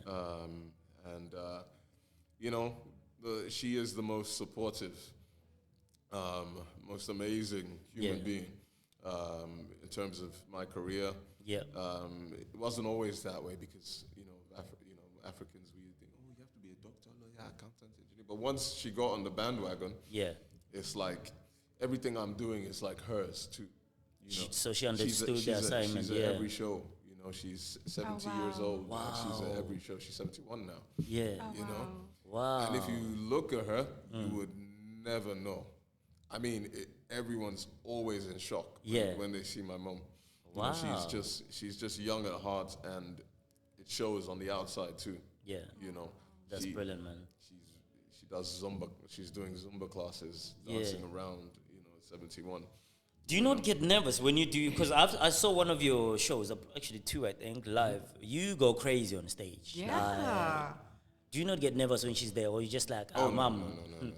You know, she is the most supportive, most amazing human being in terms of my career. Yeah. It wasn't always that way because Africans, we think, oh, you have to be a doctor, lawyer, accountant, engineer. But once she got on the bandwagon, it's like everything I'm doing is like hers too. So she understood the assignment. She's at every show. She's 70 years old. Wow. She's at every show. She's 71 now. Yeah. Wow. And if you look at her, you would never know. I mean, everyone's always in shock when they see my mom. Wow. She's just young at heart, and it shows on the outside too. Yeah. That's brilliant, man. She does Zumba. She's doing Zumba classes, dancing around. 71. Do you not get nervous when you do? Because I saw one of your shows, actually 2, I think, live. You go crazy on stage. Yeah. Do you not get nervous when she's there, or you just like, mom? No.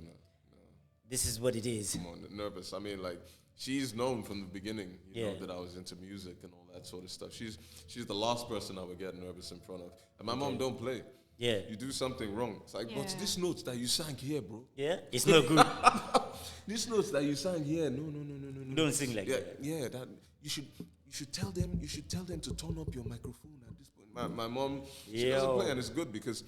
This is what it is. Come on, nervous. I mean, like, she's known from the beginning, you know, that I was into music and all that sort of stuff. She's the last person I would get nervous in front of. And my mom don't play. Yeah. You do something wrong. It's like, but this note that you sang here, bro. Yeah? It's not good. This note that you sang here, no. Don't sing like that. Yeah, that you should tell them to turn up your microphone at this point. My mom, she doesn't play, and it's good because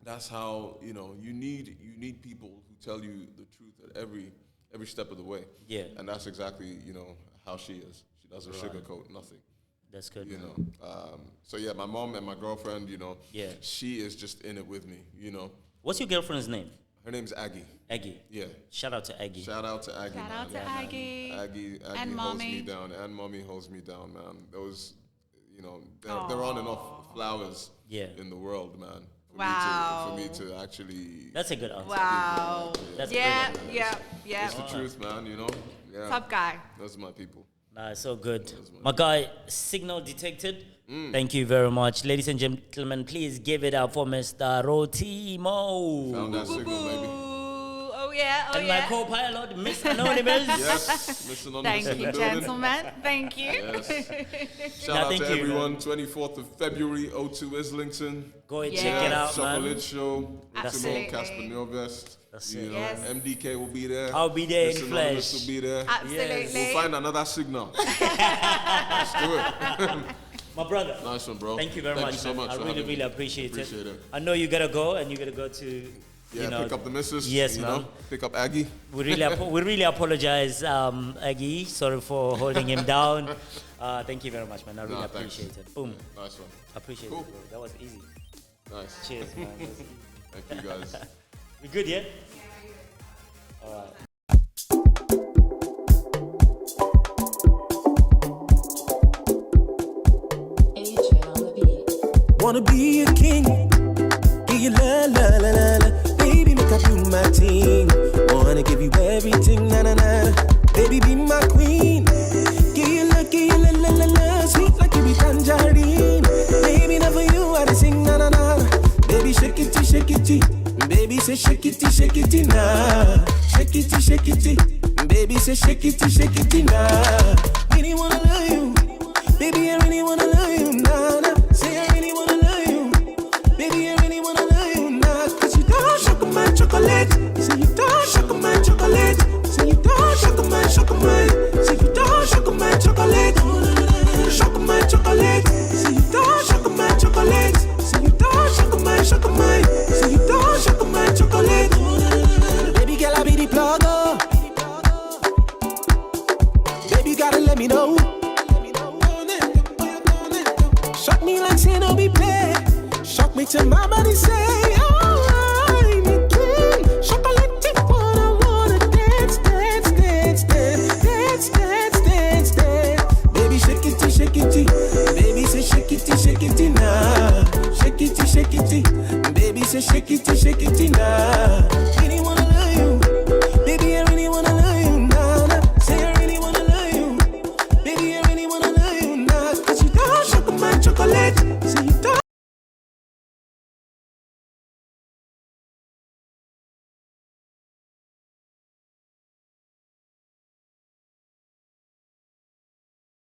that's how, you need people who tell you the truth at every step of the way. Yeah. And that's exactly, how she is. She doesn't sugarcoat nothing. That's good. So yeah, my mom and my girlfriend, she is just in it with me, What's your girlfriend's name? Her name's Aggie. Aggie. Yeah. Shout out to Aggie. Shout out to Aggie. Aggie and holds me down, and mommy holds me down, man. Those, they're on and off flowers in the world, man. For me to actually. That's a good answer. Wow. That's yeah. It's the truth, man. Yeah. Top guy. Those are my people. Nah, so good. My guy, signal detected. Thank you very much. Ladies and gentlemen, please give it up for Mr. Rotimo. Found that signal, baby. Oh, yeah. And my co-pilot, Miss Anonymous. Yes, Miss Anonymous. Thank you, gentlemen. Thank you. Yes. Shout out to everyone. 24th of February, O2 Islington. Go and check it out, Shockolate man. Show. Rotimo, Cassper, Nyovest. That's it. MDK will be there. I'll be there in Miss flesh. Anonymous will be there. Absolutely. We'll find another signal. Let's do it. My brother. Nice one, bro. Thank you very much. Thank you so much. I really appreciate it. I know you gotta go, and you gotta go to. Pick up the missus. Yes, man. Pick up Aggie. We really apologize, Aggie. Sorry for holding him down. Thank you very much, man. I really appreciate it. Boom. Nice one. Appreciate it, bro. That was easy. Nice. Cheers, man. Thank you, guys. We good, yeah? All right. Wanna be a king, give you la la la la la. Baby, make I do my thing. Wanna give you everything, na na na. Baby, be my queen. Give you la la la la. Sweet like you be tangerine. Baby, never you I sing na na na. Baby, shake it, baby, say shake it, nah. Shake it, baby, say shake it, nah. Really wanna love you, baby, I really wanna love you, nah, nah. Say I really wanna love you, baby, I really wanna love you, nah. Cause you don't shock my chocolate, say you don't shock my chocolate, say you don't shock my, say you don't shock my chocolate, shock my chocolate, say you don't shock my chocolate, say you don't shock my, say you don't shock my chocolate. Baby girl, I be the plug, oh. Baby, you gotta let me know. Shock me like say no be play. Shock me till my body say, oh, I'm a king. Shockolate tip, what I wanna dance. Baby, shake it, baby, say shake it, nah. Shake it, baby, say shake it, nah. Really wanna love you, baby,